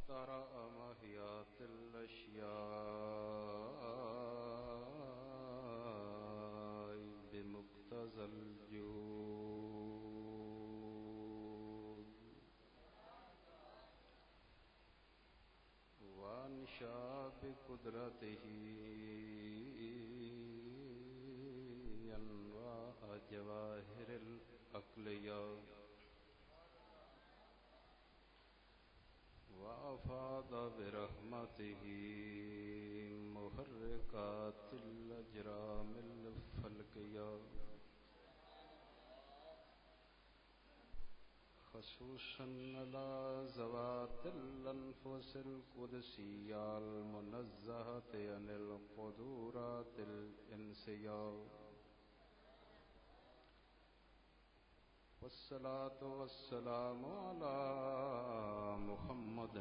ترى ماهيات الأشياء بمقتضى الجود وانشا بقدرته أنواع جواهر الأقليات وأفاض برحمته محركات الأجرام الفلكية خصوصا على ذوات الأنفس القدسية المنزهة عن القدرات الإنسية والصلاة والسلام على محمد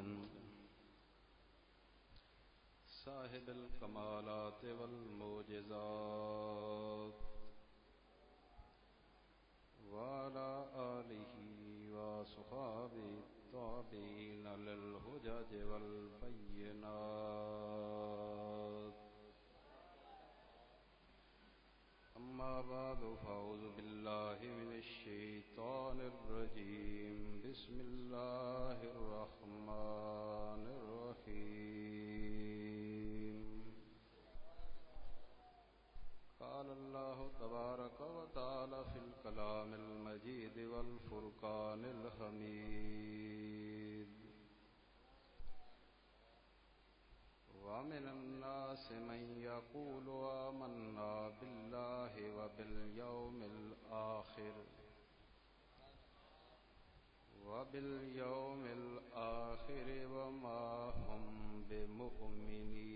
صاحب الكمالات والمعجزات وعلى آله وصحابه التابعين للهجج والبينات أما بعد فأعوذ بالله من الشيطان الرجيم بسم الله الرحمن الرحيم قال الله تبارك وتعالى في الكلام المجيد والفرقان الحميد ومن الناس من يقول آمنا بالله وباليوم الآخر وما هم بمؤمنين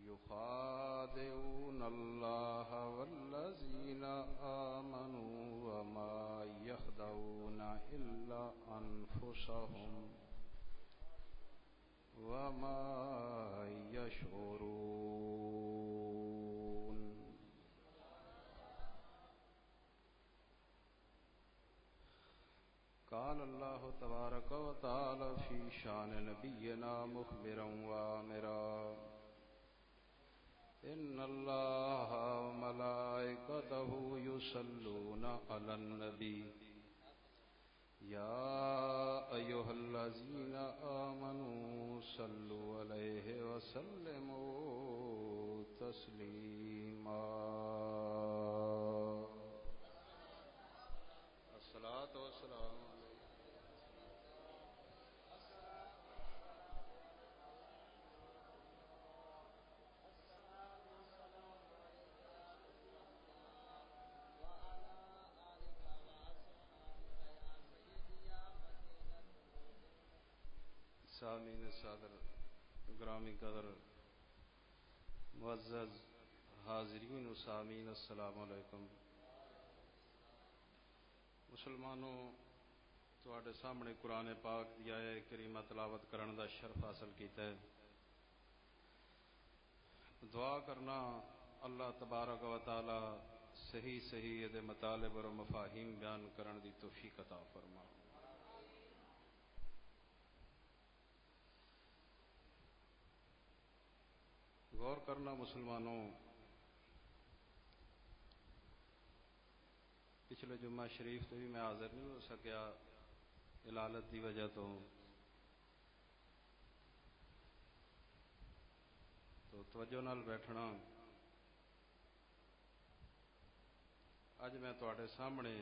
يخادعون الله والذين آمنوا وما يخدعون إلا أنفسهم وما يشعرون. قال الله تبارك وتعالى في شان نبينا مخبرا وآمرا إن الله وملائكته يصلون على النبي يا أيها الذين آمنوا صلوا عليه وسلموا تسليما. الصلاة والسلام سامعین صادر گرامی قدر معزز حاضرین و سامعین السلام علیکم. مسلمانوں تواڈے سامنے قرآن پاک دی آیت کریمہ تلاوت کرن دا شرف حاصل کیتا ہے. دعا کرنا اللہ تبارک و تعالی صحیح دے مطالب اور مفاہیم بیان کرن دی توفیق عطا فرما. غور کرنا مسلمانوں، پچھلے جمعہ شریف تو بھی میں حاضر نہیں ہو سکیا علالت دی وجہ تو توجہ نال بیٹھنا. اج میں تواڈے سامنے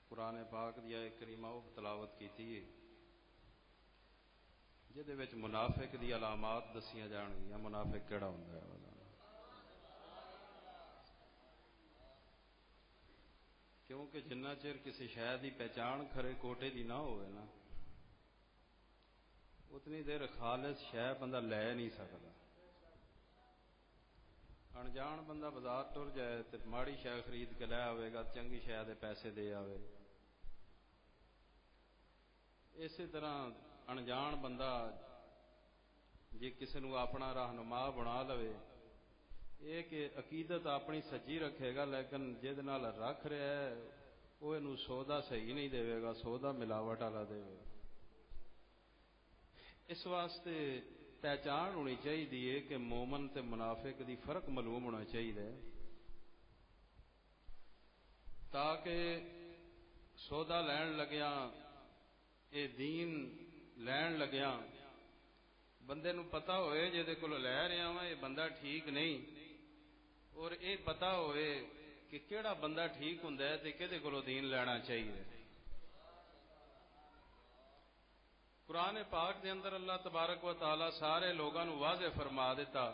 قرآن پاک دی آیت کریمہ تلاوت کیتی ہے جہدے وچ منافق دی علامات دسیاں جان گیاں. منافق کیڑا ہوندا ہے؟ کیونکہ جنہ چر کسی شے دی پہچان کھرے کوٹے دی نہ ہوئے نا اتنی دیر خالص شے بندہ لے نہیں سکتا. انجان بندہ بازار ٹر جائے تو ماڑی شے خرید کے لے آئے گا، چنگی شے دے پیسے دے آئے. اسی طرح انجان بندہ جی کسی نو اپنا رہنما بنا لوے یہ کہ عقیدت اپنی سچی رکھے گا لیکن جہد نال رکھ رہا ہے وہ یہ سودا صحیح نہیں دے گا، سودا ملاوٹ والا دے گا۔ اس واسطے پہچان ہونی چاہیے کہ مومن تے منافق دی فرق معلوم ہونا چاہیے، تاکہ سودا لین لگیا اے دین لین لگیا بندے نو پتا ہوئے جے کولو لے رہا وا یہ بندہ ٹھیک نہیں، اور یہ پتا ہوئے کہ کیڑا بندہ ٹھیک ہوندا ہے تے کدے کولو دین لینا چاہیے۔ قرآن پاک دے اندر اللہ تبارک و تعالی سارے لوگاں نو واضح فرما دیتا،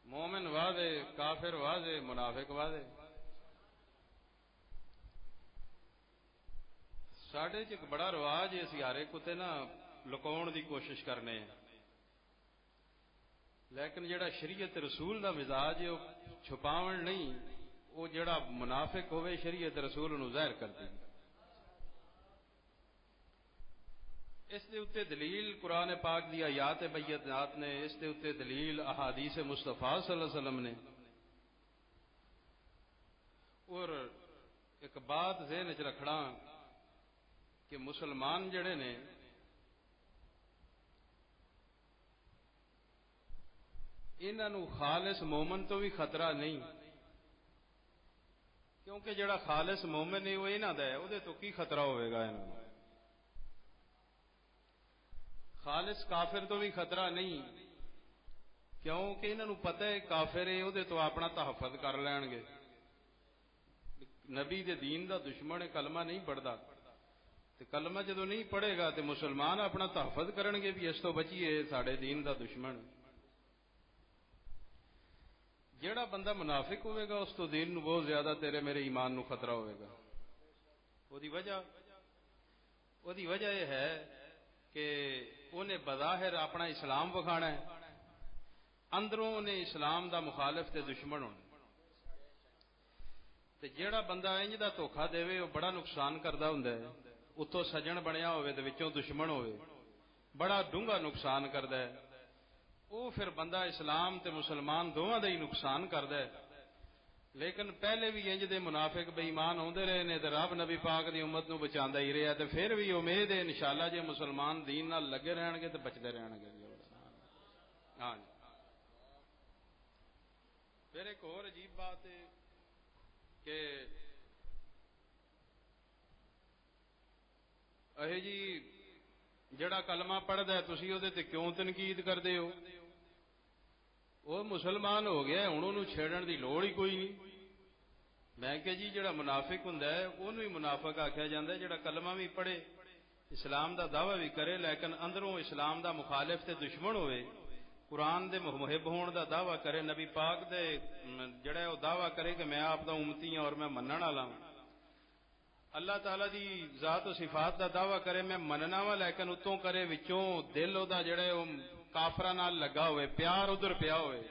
مومن واضح، کافر واضح، منافق واضح۔ ساڈے چ ایک بڑا رواج ہے، اسی ہر ایک تے نا لکاؤن دی کوشش کرنے ہیں، لیکن جڑا شریعت رسول دا مزاج ہے وہ چھپاون نہیں، وہ جڑا منافق ہوئے شریعت رسول انہوں ظاہر کر دی۔ اس دے اتے دلیل قرآن پاک دی آیات بینات نے، اس دے اتے دلیل احادیث مصطفیٰ صلی اللہ علیہ وسلم نے۔ اور ایک بات ذہن وچ رکھنا کہ مسلمان جڑے نے انہاں نو خالص مومن تو بھی خطرہ نہیں، کیونکہ جڑا خالص مومن ہے وہ انہاں دا ہے، او دے تو کی خطرہ ہوئے گا انہاں نو۔ خالص کافر تو بھی خطرہ نہیں، کیونکہ انہاں نو پتہ ہے کافر ہے، او دے تو اپنا تحفظ کر لین گے۔ نبی دے دین دا دشمن ہے، کلمہ نہیں پڑھدا، تے کلمہ جدو نہیں پڑھے گا تے مسلمان اپنا تحفظ کرن گے بھی اس تو بچیے، ساڈے دین دا دشمن۔ جیڑا بندہ منافق ہوئے گا اس تو دین نو بہت زیادہ تیرے میرے ایمان نو خطرہ ہوئے گا۔ وہ دی وجہ یہ ہے کہ انہیں بظاہر اپنا اسلام وکھانا ہے، اندروں انہیں اسلام دا مخالف تے دشمن ہونا۔ تے جیڑا بندہ انج دا دھوکھا دے وہ بڑا نقصان کردا ہوندا ہے، اتوں سجن بنیا ہوئے تے وچوں دشمن ہوئے، بڑا ڈونگا نقصان کردا ہے۔ وہ پھر بندہ اسلام تے مسلمان دونوں دا ہی نقصان کردا ہے۔ لیکن پہلے بھی انج دے منافق بے ایمان ہوندے رہے نے تے رب نبی پاک دی امت نو بچاندا ہی رہا، تے پھر بھی امید ہے انشاءاللہ جے مسلمان دین نال لگے رہن گے تے بچدے رہن گے۔ ہاں جی۔ پھر ایک اور عجیب بات ہے کہ اے جی جڑا کلمہ پڑھدا ہے تسی او دے تے کیوں تنقید کردے ہو؟ وہ مسلمان ہو گیا ہن انہوں چھیڑن دی لوڑ ہی کوئی نہیں۔ میں کہ جی جڑا منافق ہوندا ہے اونوں ہی منافق آکھیا جاندا ہے، جڑا کلمہ بھی پڑھے، اسلام دا دعویٰ بھی کرے، لیکن اندروں اسلام دا مخالف تے دشمن ہوئے، قرآن دے محب ہون دا دعویٰ کرے، نبی پاک دے جڑا ہے وہ دعویٰ کرے کہ میں آپ دا امتی ہوں اور میں منن والا ہوں، اللہ تعالیٰ دی ذات و صفات دا دعویٰ کرے میں مننا وا، لیکن اتوں کرے وچوں دل دا جڑا ہے وہ کافراں نال لگا ہوئے، پیار ادھر پیا ہوئے۔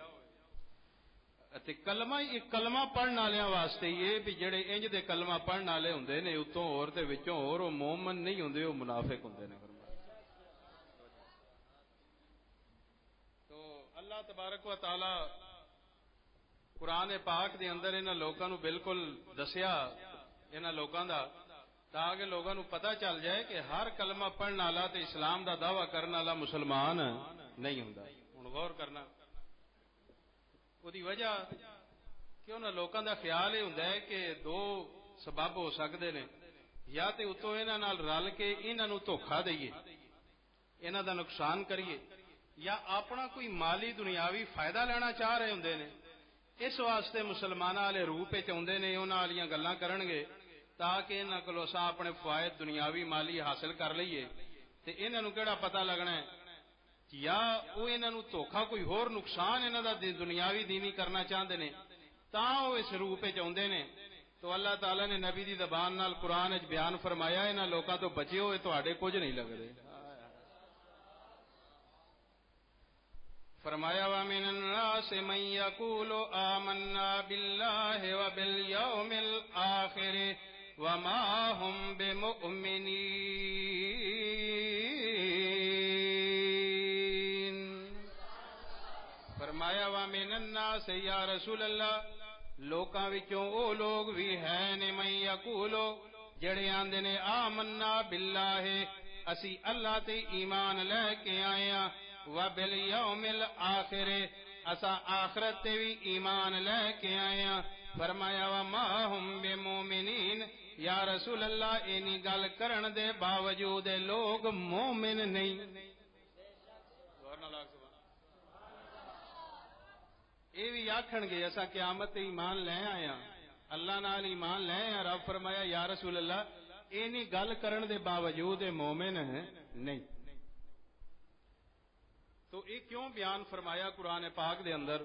تے کلمہ ایک کلمہ پڑھن والیاں واسطے یہ بھی جڑے انج دے کلمہ پڑھن والے ہوندے نے اتوں اور تے وچوں اور وہ مومن نہیں ہوندے، وہ منافق ہوندے نے۔ تو اللہ تبارک و تعالی قرآن پاک دے اندر انہاں لوکاں نو بالکل دسیا، انہاں لوکاں دا، تاکہ لوگاں نو پتہ چل جائے کہ ہر کلمہ پڑھن والا تے اسلام دا دعویٰ کرن والا مسلمان نہیں ہوندا۔ ہن غور کرنا وہ دی وجہ کہ انہاں لوکاں دا خیال یہ ہوندا ہے کہ دو سبب ہو سکدے نے، یا تے اتوں انہاں نال رل کے انہاں نو دھوکھا دئیے، انہاں دا نقصان کریے، یا اپنا کوئی مالی دنیاوی فائدہ لینا چاہ رہے ہوندے نے، اس واسطے مسلماناں والے روپ وچ اوندے نے، انہاں والیاں گلاں کرن گے تاکہ انہاں کولوں اساں اپنے فوائد دنیاوی مالی حاصل کر لئیے، تے انہاں نو کیڑا پتہ لگنا ہے یا وہ انہاں نو دھوکھا کوئی ہور نقصان انہاں دا دنیاوی دینی کرنا چاہندے نے، تاں وہ اس روپ وچ اوندے نے۔ تو اللہ تعالیٰ نے نبی دی زبان نال قرآن وچ بیان فرمایا انہاں لوکاں تو بچیو، اے تہاڈے کچھ نہیں لگدے۔ فرمایا وَمِنَ النَّاسِ مَن يَقُولُ آمَنَّا بِاللَّهِ وَبِالْيَوْمِ الْآخِرِ وَمَا هُمْ بِمُؤْمِنِينَ۔ فرمایا وَمِنَ النَّاسِ یا رسول اللہ، لوکاں وچوں او لوگ بھی ہے نے من یقولو جڑے آندے نے آمنا باللہ اسی اللہ تے ایمان لے کے آئے ہاں وبالیوم الآخر اسا آخرت تے بھی ایمان لے کے آئے ہاں فرمایا وما ہم بمومنین یا رسول اللہ اینی گل کرن دے باوجود لوگ مومن نہیں. یہ بھی آکھن گے اسا قیامت تے ایمان لے آئے ہاں اللہ نال ایمان لے آئے. رب فرمایا یا رسول اللہ اینی گل کرن دے باوجود مومن نہیں. تو یہ کیوں بیان فرمایا قرآن پاک دے اندر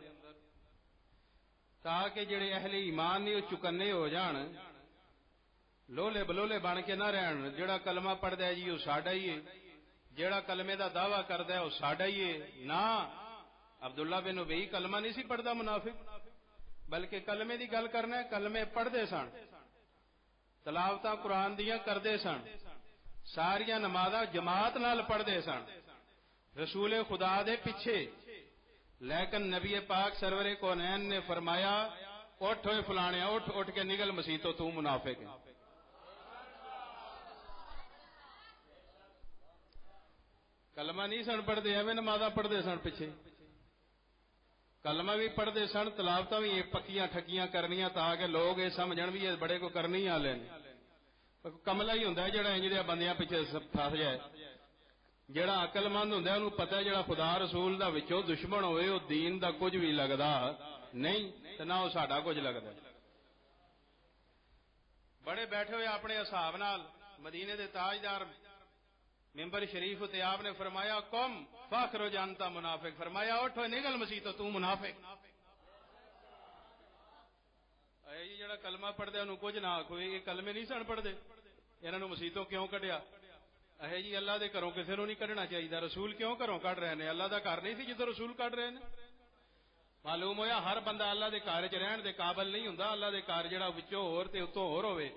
تاکہ جڑے اہل ایمان نہیں وہ چکنے ہو جان لولے بلولے بن کے نہ رہن. جڑا کلمہ پڑھدا ہے جی وہ ساڈا ہی ہے جڑا کلمے دا دعویٰ کردا ہے وہ ساڈا ہی ہے. نہ عبداللہ بن ابی کلمہ نہیں سی پڑھدا منافق بلکہ کلمے دی گل کرنا ہے. کلمے پڑھدے سن تلاوتاں قرآن دیاں کردے سن ساریاں نمازاں جماعت نال پڑھدے سن رسول خدا دے پیچھے. لیکن نبی پاک سرور کونین نے فرمایا اٹھ ہوئے فلانے اٹھ کے نگل مسیح تو منافق ہے. کلمہ نہیں سن پڑھتے ایویں نمازاں پڑھتے سن پیچھے کلمہ بھی پڑھتے سن تلاوتاں بھی پکیاں ٹھکیاں کرنیاں تاکہ لوگ یہ سمجھن بھی یہ بڑے کو کرنی والے کملا ہی ہوندا ہے جڑا انج دے بندیاں پیچھے پھس جائے. جڑا عقل مند ہوندا ہے انہوں پتہ ہے جڑا خدا رسول دا وچوں دشمن ہوئے وہ دین دا کچھ بھی لگدا نہیں تے نہ وہ ساڈا کچھ لگدا. بڑے بیٹھے ہوئے اپنے اصحاب نال مدینے دے تاجدار ممبر شریف تے آپ نے فرمایا قم فاخر جانتا منافق فرمایا اٹھو نگل مسیح تو منافق. اے جی جڑا کلمہ پڑھدا انہوں کچھ نہ آکھو یہ کلمے نہیں سن پڑھدے انہاں نوں مسیتوں کیوں کڈیا. اے جی اللہ دے گھروں کسے نوں نہیں کڈنا چاہیے. رسول کیوں گھروں کڈ رہے ہیں اللہ دا گھر نہیں سی جدوں رسول کڈ رہے ہیں. معلوم ہویا ہر بندہ اللہ دے گھر وچ رہن دے قابل نہیں ہوندا. اللہ دے گھر جڑا وچوں ہور تے اتوں ہور ہوے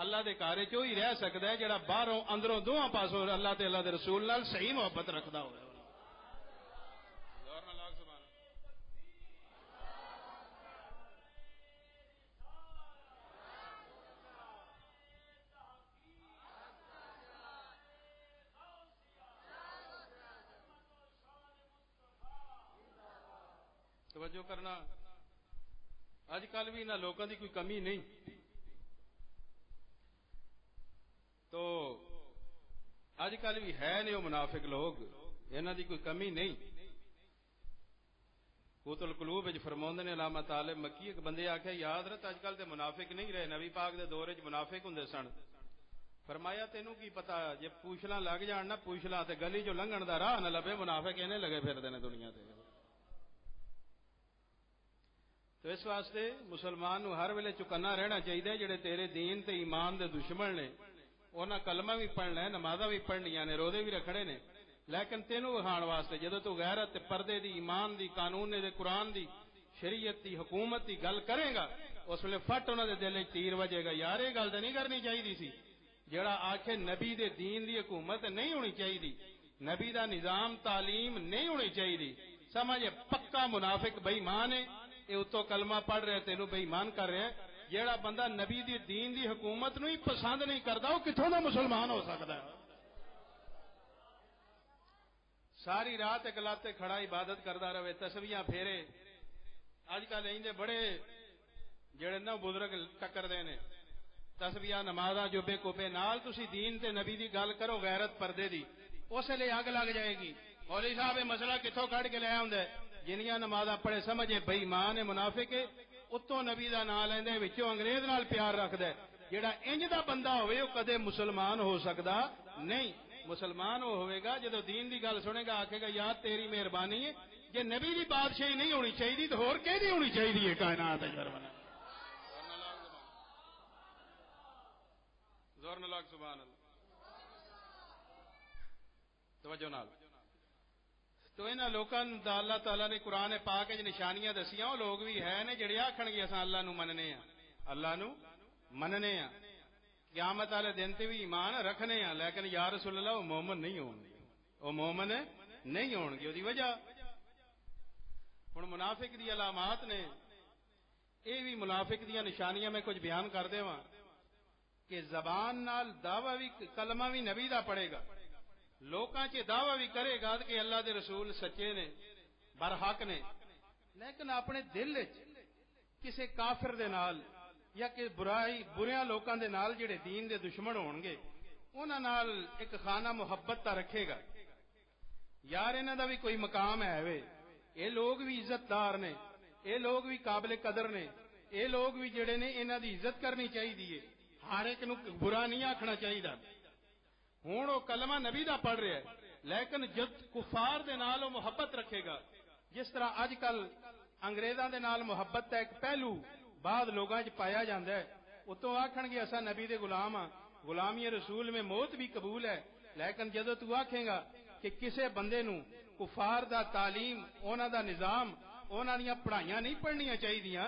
اللہ دے گھر وچ وہی رہ سکدا ہے جڑا باہروں اندروں دوواں پاسوں اللہ تے اللہ دے رسول نال صحیح محبت رکھدا ہوے. توجہ کرنا اج کل بھی انہاں لوگوں کی کوئی کمی نہیں. تو اج کل بھی ہے نہیں وہ منافق لوگ انہاں دی کوئی کمی نہیں. قوت القلوب وچ فرماوندے نے علامہ طالب مکی ایک بندے آکھیا یا حضرت اج کل تے منافق نہیں رہے نبی پاک دے دور وچ منافق ہوندے سن. فرمایا تینوں کی پتا جے پوچھنا لگ جان نہ پوچھنا تے گلی جو لنگھن دا راہ نہ لبے منافق اینے لگے پھردے نے دنیا تے. تو اس واسطے مسلمان نو ہر ویلے چکنا رہنا چاہیے جڑے تیرے دین تے ایمان دے دشمن نے انہاں کلمہ بھی پڑھنا ہے نمازاں بھی پڑھنیاں نے روزے بھی رکھنے نے لیکن تینوں وکھاؤن واسطے جدوں تو غیرت تے پردے دی ایمان دی قانون دے قرآن دی شریعت دی حکومت دی گل کرے گا اس ویلے فٹ انہاں دے دل وچ تیر وجے گا یار یہ گل تے نہیں کرنی چاہیے سی. جڑا آکھے نبی دے دین دی حکومت نہیں ہونی چاہیے نبی دا نظام تعلیم نہیں ہونی چاہیے سمجھ پکا منافق بے ایمان ہے. یہ اتوں کلمہ پڑھ رہے تینوں بے ایمان کر رہے ہیں. جیڑا بندہ نبی دی دین دی حکومت نو ہی پسند نہیں کرتا وہ کتوں دا مسلمان ہو سکتا ہے. ساری رات ایک لاتے کھڑا عبادت کرتا رہے تسبیحاں پھیرے. اج کل ایندے بڑے جڑے نا بزرگ ٹکردے نے تسبیحاں نمازاں جوبے کوبے نال تسی دین تے نبی دی گل کرو غیرت پردے دی اس لیے اگ لگ جائے گی. مولوی صاحب یہ مسئلہ کتوں کھڑ کے لے آوندا جنیاں نمازاں پڑھے سمجھے بے ایمان ہے منافق ہے اتوں نبی دا نام لیندے وچوں انگریز نال پیار رکھدا ہے. جڑا انج دا بندہ ہوئے وہ کدے مسلمان ہو سکدا نہیں. مسلمان وہ ہوئے گا جدو دین دی گل سنے گا آکھے گا یار تیری مہربانی ہے جے نبی دی بادشاہی نہیں ہونی چاہیے تو ہور کہدی ہونی چاہیے کائنات زور نہ لاگ سبحان اللہ. توجہ نال تو انہاں لوکاں دا اللہ تعالیٰ نے قرآن پاک وچ نشانیاں دسیاں وہ لوگ بھی ہے نے جڑے آکھن گے اساں اللہ نو مننے ہاں اللہ نو مننے ہاں قیامت والے دن تے بھی ایمان رکھنے ہاں لیکن یا رسول اللہ وہ مومن نہیں ہون گے وہ مومن نہیں ہون گے. دی وجہ ہن منافق دی علامات نے یہ بھی منافق دیا نشانیاں میں کچھ بیان کر دیواں کہ زبان نال دعوی بھی کلمہ بھی نبی دا پڑے گا، لوکاں چ دعوی بھی کرے گا کہ اللہ دے رسول سچے نے برحق نے، لیکن اپنے دل وچ کسے کافر دے نال یا کہ بریاں لوکاں دے نال جڑے دین دے دشمن ہون گے انہاں نال ایک خانہ محبت تا رکھے گا، یار انہاں دا بھی کوئی مقام ہے وے، یہ لوگ بھی عزت دار نے، یہ لوگ بھی قابل قدر نے، یہ لوگ بھی جڑے نے انہاں دی عزت کرنی چاہیے، ہر ایک نو برا نہیں آکھنا چاہیے۔ ہوں وہ کلمہ نبی دا پڑھ رہا ہے لیکن جد کفار دے نال وہ محبت رکھے گا، جس طرح اج کل انگریزاں دے نال محبت کا ایک پہلو بعد لوگاں چ پایا جاندا ہے، اتوں آکھن گے اساں نبی دے غلام ہاں، غلامی رسول میں موت بھی قبول ہے، لیکن جدوں تو آکھیں گا کہ کسے بندے نو کفار دا تعلیم، انہاں دا نظام، انہاں دیاں پڑھائیاں نہیں پڑھنیاں چاہیدیاں،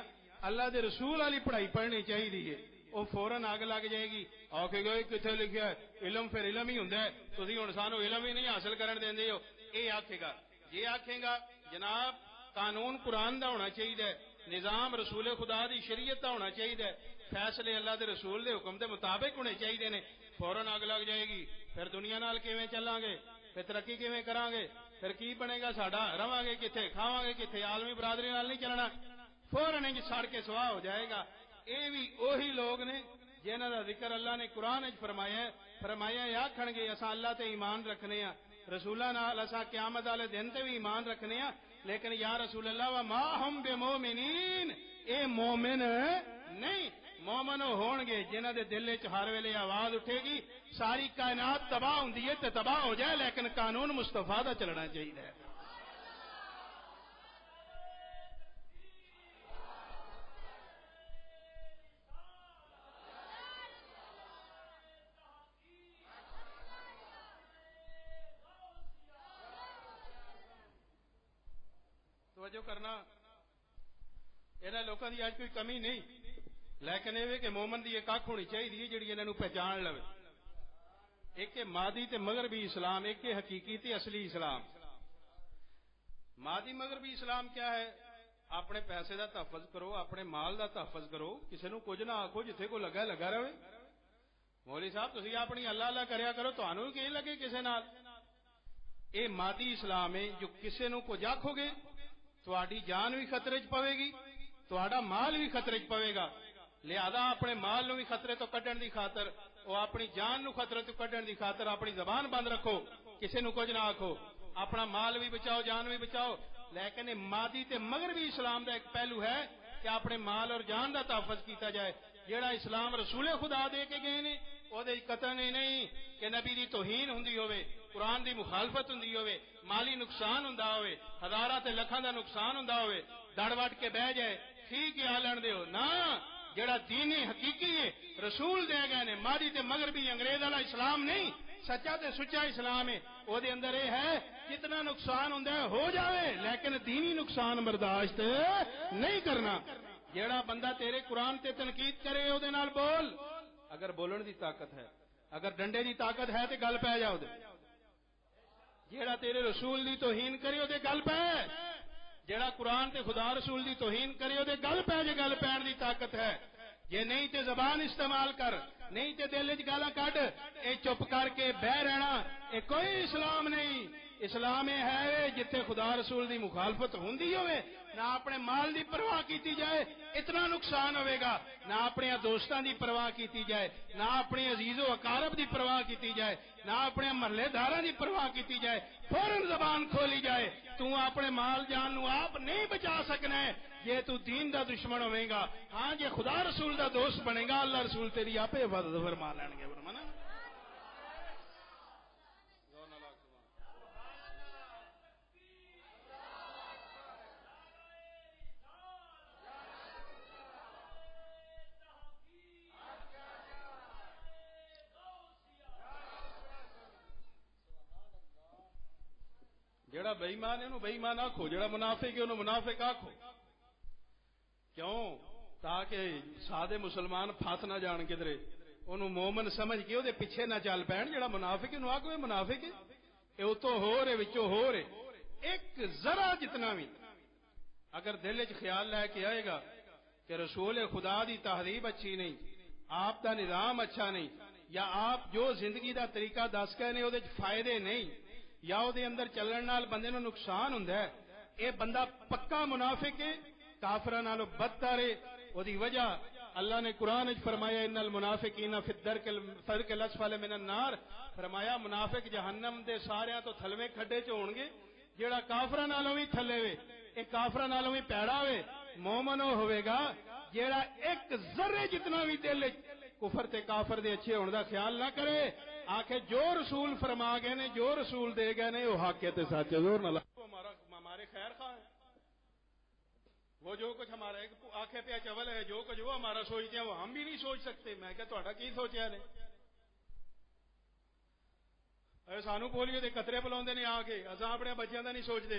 اللہ دے رسول والی پڑھائی پڑھنی چاہیے، وہ فوراً آگ لگ جائے گی، آکھے گا کتنے لکھیا ہے علم، پھر علم ہی ہوندا ہے، تسی ہن سانو علم ہی نہیں حاصل کرن دیندے ہو، یہ آکھے گا۔ یہ آکھے گا جناب قانون قرآن دا ہونا چاہیے، نظام رسول خدا دی شریعت دا ہونا چاہیے، فیصلے اللہ دے رسول دے حکم دے مطابق ہونے چاہیے نے، فوراً آگ لگ جائے گی، پھر دنیا نال کیویں چلاں گے، پھر ترقی کیویں کران گے، پھر کی بنے گا ساڈا، رواں گے کتھے، کھاواں گے کتھے، عالمی برادری نال نہیں چلنا، فوراً انج سڑ کے سواہ ہو جائے گا۔ یہ بھی وہی لوگ نے جنہاں دا ذکر اللہ نے قرآن وچ فرمایا یا آکھن گے اساں اللہ تے ایمان رکھنے ہاں، رسولاں نال اساں قیامت والے دن تے بھی ایمان رکھنے ہاں، لیکن یا رسول اللہ وما ہم بمومنین، اے مومن نہیں، مومن ہون گے جنہاں دے دل وچ ہر ویلے آواز اٹھے گی ساری کائنات تباہ ہوندی ہے تے تباہ ہو جائے لیکن قانون مصطفیٰ دا چلنا چاہیے۔ توجہ کرنا، انہاں لوکاں دی اج کوئی کمی نہیں، لیکن یہ کہ مومن دی ایک اکھ ہونی چاہیے جڑی انہاں نو پہچان لوے، ایک مادی تے مغربی اسلام، ایک حقیقی تے اصلی اسلام۔ مادی مغربی اسلام کیا ہے؟ اپنے پیسے دا تحفظ کرو، اپنے مال دا تحفظ کرو، کسی نو کچھ نہ آکھو، جتھے کو لگا لگا رہے۔ مولوی صاحب تسی اپنی اللہ اللہ کریا کرو، تانوں کی لگے کسے نال؟ اے مادی اسلام ہے، جو کسے نو کچھ آکھو گے تہاڈی جان بھی خطرے چ پوے گی، تہاڈا مال بھی خطرے چ پوے گا، لہذا اپنے مال نو بھی خطرے تو کڈن دی خاطر، او اپنی جان نو خطرے تو کڈن دی خاطر اپنی زبان بند رکھو، کسے نو کچھ نہ آکھو، اپنا مال بھی بچاؤ، جان بھی بچاؤ۔ لیکن مادی تے مغربی اسلام دا ایک پہلو ہے کہ اپنے مال اور جان دا تحفظ کیتا جائے، جیڑا اسلام رسول خدا دے کے گئے نے او دے قتل نہیں کہ نبی دی توہین ہوندی ہوئے، قرآن دی مخالفت ہوندی ہوئے، مالی نقصان ہوندا ہوئے، ہزاراں تے لکھاں دا نقصان ہوندا ہوئے، دڑ وٹ کے بہ جائے، ٹھیک ہے آلن دیو نا، جڑا دینی حقیقی ہے رسول دے گئے نے، مادی تے مغربی انگریز والا اسلام نہیں، سچا تے سچا اسلام ہے، او دے اندر یہ ہے جتنا نقصان ہوندا ہے ہو جاوے لیکن دینی نقصان برداشت نہیں کرنا۔ جیڑا بندہ تیرے قرآن تے تنقید کرے او دے نال بول، اگر بولن دی طاقت ہے، اگر ڈنڈے دی طاقت ہے تے گل پہ جاؤ دے، جیڑا تیرے رسول دی توہین کرے او دے گل پہ، جیڑا قرآن تے خدا رسول دی توہین کرے او دے گل پہ، جے گل پہن دی طاقت ہے، جے نہیں تے زبان استعمال کر، نہیں تے دل وچ گالاں کڈ، اے چپ کر کے بہ رہنا، اے کوئی اسلام نہیں۔ اسلام یہ ہے جتھے خدا رسول دی مخالفت ہوندی ہوئے، نہ اپنے مال دی پرواہ کیتی جائے، اتنا نقصان ہوئے گا، نہ اپنے دوستان دی پرواہ کیتی جائے، نہ اپنے عزیز و اقارب دی پرواہ کیتی جائے، نہ اپنے محلے داراں دی پرواہ کیتی جائے، فوراً زبان کھولی جائے، تو اپنے مال جان نو آپ نہیں بچا سکنا ہے، یہ تو دین دا دشمن ہوئے گا، ہاں جے خدا رسول دا دوست بنے گا، اللہ رسول تیری آپ حفاظت فرما لین گے، فرمانا۔ جیڑا بے ایمان ہے انہوں بے ایمان آکھو، جیڑا منافق ہے انہوں منافق آکھو، کیوں؟ تاکہ سادے مسلمان پھس نہ جان کدھرے، انہوں مومن سمجھ کے وہ پیچھے نہ چل پین، جیڑا منافق ہے انہوں آکھو یہ منافق ہے، یہ اتوں ہو رہے وچوں ہو رہے، ایک ذرا جتنا بھی اگر دل وچ خیال لے کے آئے گا کہ رسول خدا دی تہذیب اچھی نہیں، آپ دا نظام اچھا نہیں، یا آپ جو زندگی دا طریقہ دس گئے نے وہ فائدے نہیں، یا وہ اندر چلن نال بندے نو نقصان ہوندا ہے، اے بندہ پکا منافق ہے، کافراں نالوں بدتر ہے۔ وہ دی وجہ اللہ نے قرآن وچ فرمایا ان المنافقین فی الدرک الاسفل من النار، فرمایا منافق جہنم دے ساریاں تو تھلویں کھڈے چ ہون گے، جیڑا کافراں نالوں بھی تھلے وے، اے کافراں نالوں بھی پیڑا وے، مومن ہوے گا جیڑا ایک ذرے جتنا بھی دل کفر تے کافر دے اچھے ہونے دا خیال نہ کرے، آکھے جو رسول فرما گئے نے، جو رسول دے گئے نے وہ حق ہے تے سچ ہے، زور نہ ہمارے خیر خواہ ہیں، وہ جو کچھ ہمارا ایک آنکھیں پہ چول ہے، جو کچھ وہ ہمارا سوچتے ہیں وہ ہم بھی نہیں سوچ سکتے۔ میں کہ تہاڈا کی سوچیا نے؟ اے سانو پولیو دے قطرے پلاوندے نے آ کے، اساں اپنے بچیاں دا نہیں سوچتے۔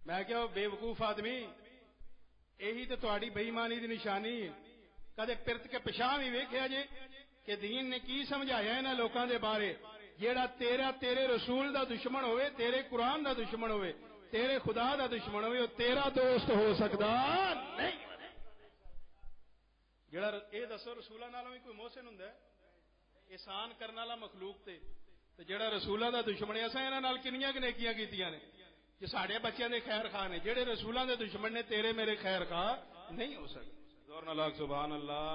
میں کہ بے وقوف آدمی، یہی تو تہاڈی بے ایمانی دی نشانی ہے۔ کدے پرت کے پچھاں بھی ویکھیا جے کہ دین نے کی سمجھایا انہاں لوکاں دے بارے، جیڑا تیرے رسول دا دشمن ہوئے، تیرے قرآن دا دشمن ہوئے، تیرے خدا دا دشمن ہوئے، وہ تیرا دوست ہو سکتا نہیں۔ جڑا اے دسو رسولاں نالوں بھی کوئی محسن ہوندا ہے؟ احسان کرنے والا مخلوق تے جڑا رسولاں دا دشمن ہے، اساں انہاں نال کنیاں نیکیاں کیتیاں نے کہ ساڈے بچیاں دے خیر خواہ نے، جڑے رسولاں دے دشمن نے تیرے میرے خیر خواہ نہیں ہو سکتے۔ زور نال آکھ سبحان اللہ۔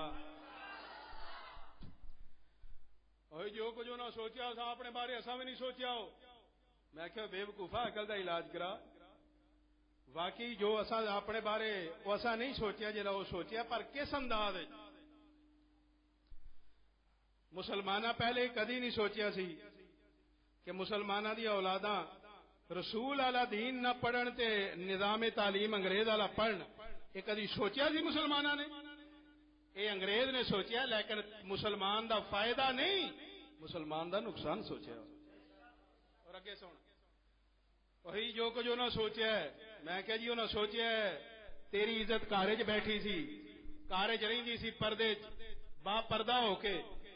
اوہی جو کچھ انہاں سوچیا اساں اپنے بارے اساں بھی نہیں سوچیا ہو۔ میں کہ بے وقوفا عقل دا علاج کرا، واقعی جو اساں اپنے بارے وہ اساں نہیں سوچیا، جڑا وہ سوچیا پر کس انداز ہے۔ مسلماناں پہلے کدی نہیں سوچیا سی کہ مسلماناں دی اولاداں رسول والا دین نہ پڑھن تے نظام تعلیم انگریز والا پڑھن، یہ کدی سوچیا سی مسلماناں نے؟ یہ انگریز نے سوچیا، لیکن مسلمان دا فائدہ نہیں، مسلمان دا نقصان سوچیا۔ اور اگے سن، وہی جو کچھ انہوں نے سوچیا ہے، میں کہ جی انہوں نے سوچیا ہے تیری عزت کارے چ بیٹھی سی، کارے چ رہندی سی پردے با پردہ ہو کے،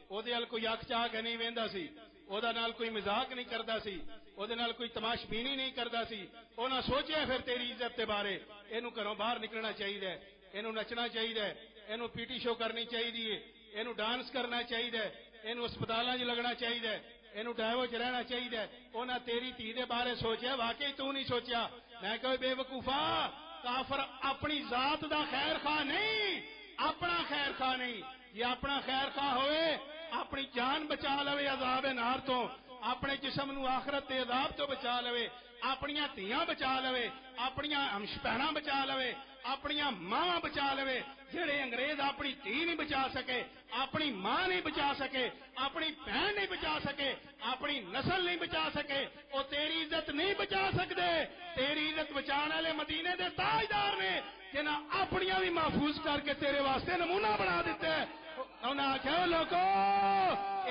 او دے ال کوئی اکھ چاہ کے نہیں ویندا سی، او دا نال کوئی مذاق نہیں کردا سی، او دے نال کوئی تماش بینی نہیں کردا سی۔ انہاں سوچیا پھر تیری عزت دے بارے، اینو گھروں باہر نکلنا چاہیے، اینو نچنا چاہیے، اینو پی ٹی شو کرنی چاہیے، اینو ڈانس کرنا چاہیے، اینو ہسپتالاں 'چ لگنا چاہیے، اینو ڈائیو چ رہنا چاہیے۔ انہاں تیری دھی دے بارے سوچیا، واقعی تو نہیں سوچیا۔ میں کہ بے وقوفا، کافر اپنی ذات دا خیر خواہ نہیں، اپنا خیر خواہ نہیں۔ یہ اپنا خیر خواہ ہوئے اپنی جان بچا لوے عذاب نار تو، اپنے جسم نو آخرت دے عذاب تو بچا لوے، اپنیاں دھیاں بچا لوے، اپنیاں ہمشپہراں بچا لوے، اپنیاں ماں بچا لوے۔ جڑے انگریز اپنی دھی نہیں بچا سکے، اپنی ماں نہیں بچا سکے، اپنی بہن نہیں بچا سکے، اپنی نسل نہیں بچا سکے، وہ تیری عزت نہیں بچا سکتے۔ تیری عزت بچانے والے مدینے دے تاجدار نے، جنہاں اپنیاں بھی محفوظ کر کے تیرے واسطے نمونہ بنا دیتے۔ انہاں آخیا لوگو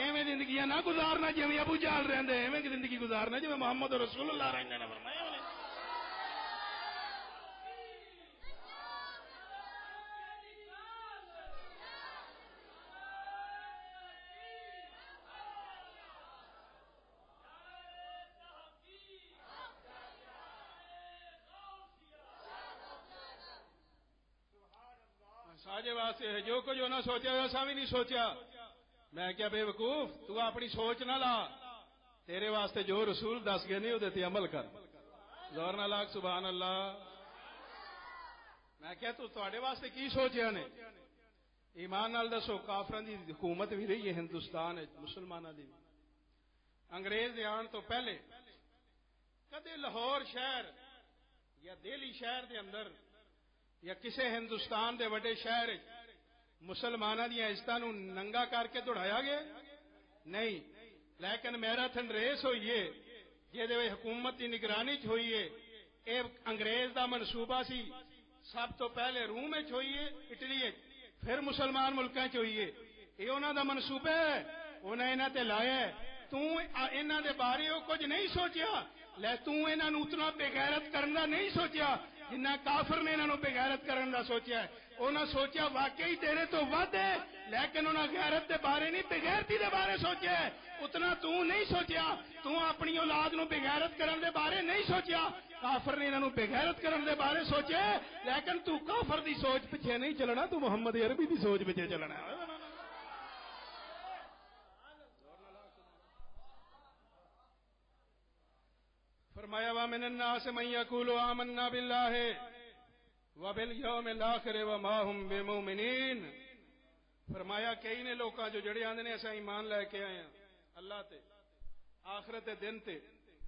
ایویں زندگیاں نہ گزارنا جویں ابو جہل رہندے، ایویں زندگی گزارنا جویں محمد رسول اللہ رہندے نے۔ فرمایا ساجے واسطے ہے جو کچھ انہاں سوچیا ویسا بھی نہیں سوچیا۔ میں کیا بے وقوف تو اپنی سوچ نہ لا، تیرے واسطے جو رسول دس گئے نہیں وہ تے عمل کر۔ زور نہ لاکھ سبحان اللہ۔ میں کیا تو تواڈے واسطے کی سوچیا نے؟ ایمان نال دسو، کافراں دی حکومت بھی رہی ہے ہندوستان وچ، مسلماناں دی۔ انگریز دے آن تو پہلے کدے لاہور شہر یا دہلی شہر دے اندر یا کسے ہندوستان دے وڈے شہر مسلمانوں دی عزتاں نوں ننگا کر کے دوڑایا گیا نہیں، لیکن میراتھن ریس ہوئی ہے جہدے وچ حکومت دی نگرانی چ ہوئی ہے۔ اے انگریز دا منصوبہ سی، سب تو پہلے روم وچ ہوئی ہے، اٹلی وچ، پھر مسلمان ملکاں چ ہوئی ہے۔ اے انہاں دا منصوبہ ہے، انہاں انہاں تے لایا ہے۔ تو انہاں دے بارے او کچھ نہیں سوچیا، لے تو انہاں نوں اتنا بے غیرت کرن دا نہیں سوچیا جنہ کافر نے انہاں نوں بے غیرت کرن دا سوچیا ہے۔ انہاں سوچیا واقعی تیرے تو ود ہے، لیکن انہاں غیرت دے بارے نہیں، بے غیرتی دے بارے سوچیا ہے۔ اتنا تو نہیں سوچیا، تو اپنی اولاد نوں بے غیرت کرن دے بارے نہیں سوچیا، کافر نے انہوں بغیرت کرنے دے بارے سوچے، لیکن تو کافر دی سوچ پیچھے نہیں چلنا، تو محمد عربی دی سوچ پیچھے چلنا ہے۔ فرمایا وَمِنَ النَّاسِ مَن يَقُولُ آمَنَّا بِاللَّهِ وَبِالْيَوْمِ الْآخِرِ وَمَا هُمْ بِمُؤْمِنِينَ۔ فرمایا کئی نے لوکاں جو جڑے آندے نے اساں ایمان لے کے آئے ہیں اللہ تے آخرت دے دن تے،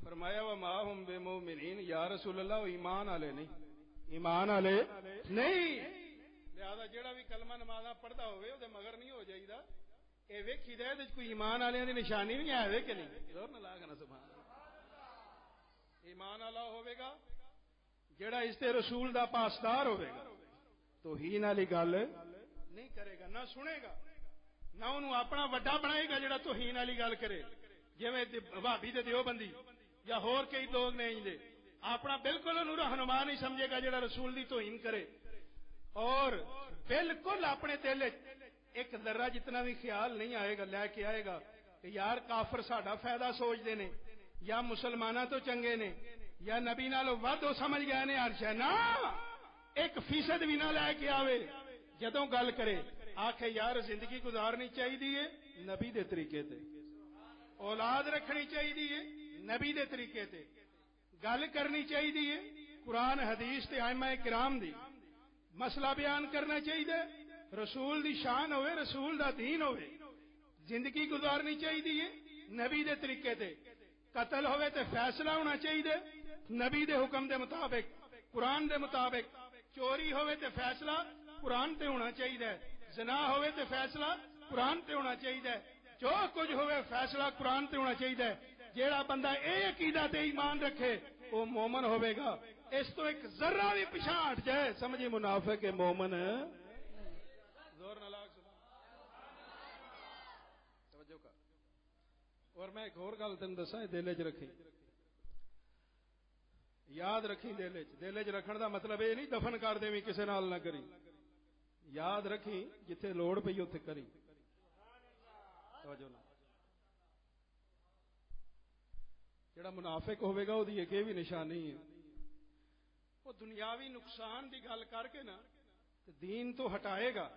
فرمایا وَمَا هُمْ بِمُؤْمِنِينَ، یا رسول اللہ وہ ایمان والے نہیں، ایمان والے نہیں۔ لہذا جڑا بھی کلمہ نمازاں پڑھدا ہوئے او دے مگر نہیں ہو جائیدا، اے ویکھی دے تے کوئی ایمان والیاں دی نشانی نہیں ہے کہ نہیں؟ زور نہ لا کے نا سبحان اللہ۔ ایمان والا ہوے گا جڑا اس تے رسول دا پاسدار ہوے گا، توہین والی گل نہیں کرے گا، نہ سنے گا، نہ انہوں اپنا وڈا بنائے گا جڑا توہین والی گل کرے، جویں بھابی تے دیوبندی یا ہور کئی لوگ نے دے اپنا بالکل انہوں رہنما نہیں سمجھے گا جڑا رسول دی توہین کرے، اور بالکل اپنے دل ایک ذرہ جتنا بھی خیال نہیں آئے گا لے کے آئے گا کہ یار کافر ساڈا فائدہ سوچتے نے، یا مسلمانہ تو چنگے نے، یا نبی نالوں ود وہ سمجھ گئے نے ہر شے، نہ 1% بھی نہ لے کے آوے، جدوں گل کرے آکھے یار زندگی گزارنی چاہیے نبی دے طریقے تے، اولاد رکھنی چاہیے نبی دے طریقے تے، گل کرنی چاہیے قرآن حدیث تے ائمہ کرام دی، مسئلہ بیان کرنا چاہیے رسول دی شان ہوئے، رسول دا دین ہوئے، زندگی گزارنی چاہیے نبی دے طریقے تے، قتل ہوئے تے فیصلہ ہونا چاہیے نبی دے حکم دے مطابق، قرآن دے مطابق، چوری ہوئے تے فیصلہ قرآن تے ہونا چاہیے، زنا ہوئے تے فیصلہ قرآن تے ہونا چاہیے، جو کچھ ہوئے فیصلہ قرآن تے ہونا چاہیے۔ جیڑا بندہ اے عقیدہ تے ایمان رکھے وہ مومن ہوئے گا، اس تو ایک ذرہ بھی پیچھے ہٹ جائے سمجھی منافق ہے مومن ہے۔ زور نہ لاگ توجہ کر۔ اور میں ایک اور گل تین دساں دل چ رکھی، یاد رکھی دل چ رکھن دا مطلب یہ نہیں دفن کر دیں کسی نال نہ کری، یاد رکھی جتھے لوڑ پئی اوتھے کری۔ توجہ نہ، جڑا منافق ہوے گا وہ ایک یہ بھی نشانی ہے، وہ دنیاوی نقصان دی گل کر کے نا دین تو ہٹائے گا،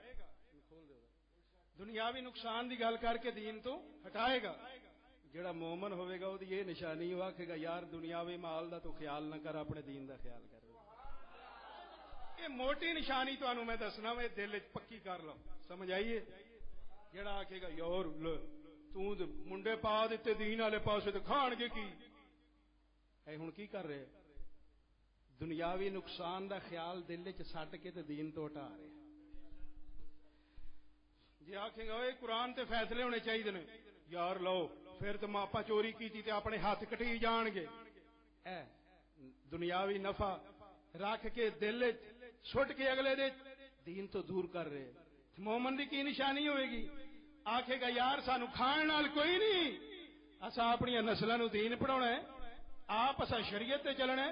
دنیاوی نقصان دی گل کر کے دین تو ہٹائے گا۔ جڑا مومن ہوئے گا وہ یہ نشانی ہوا کہ یار دنیاوی مال دا تو خیال نہ کر، اپنے دین دا خیال کر۔ یہ موٹی نشانی تو میں دسنا میں دل پکی کر لو، سمجھ آئیے؟ جڑا آکھے گا یار تو منڈے پا دیتے دین والے پاسے تو کھان گے کی، اے ہن کی کر رہے؟ دنیاوی نقصان دا خیال دل چ سٹ کے تے دین تو ہٹا رہے۔ جی آکھیں گا اے قرآن تے فیصلے ہونے چاہیے نے، یار لو پھر تو آپ چوری کی تے اپنے ہاتھ کٹی جان گے، اے دنیاوی نفع رکھ کے دل سٹ کے اگلے دے دین تو دور کر رہے۔ مومن دی کی نشانی ہوئے گی؟ آکھے گا یار سانو کھان نال کوئی نہیں، اساں اپنی نسلاں نو دین پڑھاونا ہے، آپ اساں شریعت تے چلنا ہے،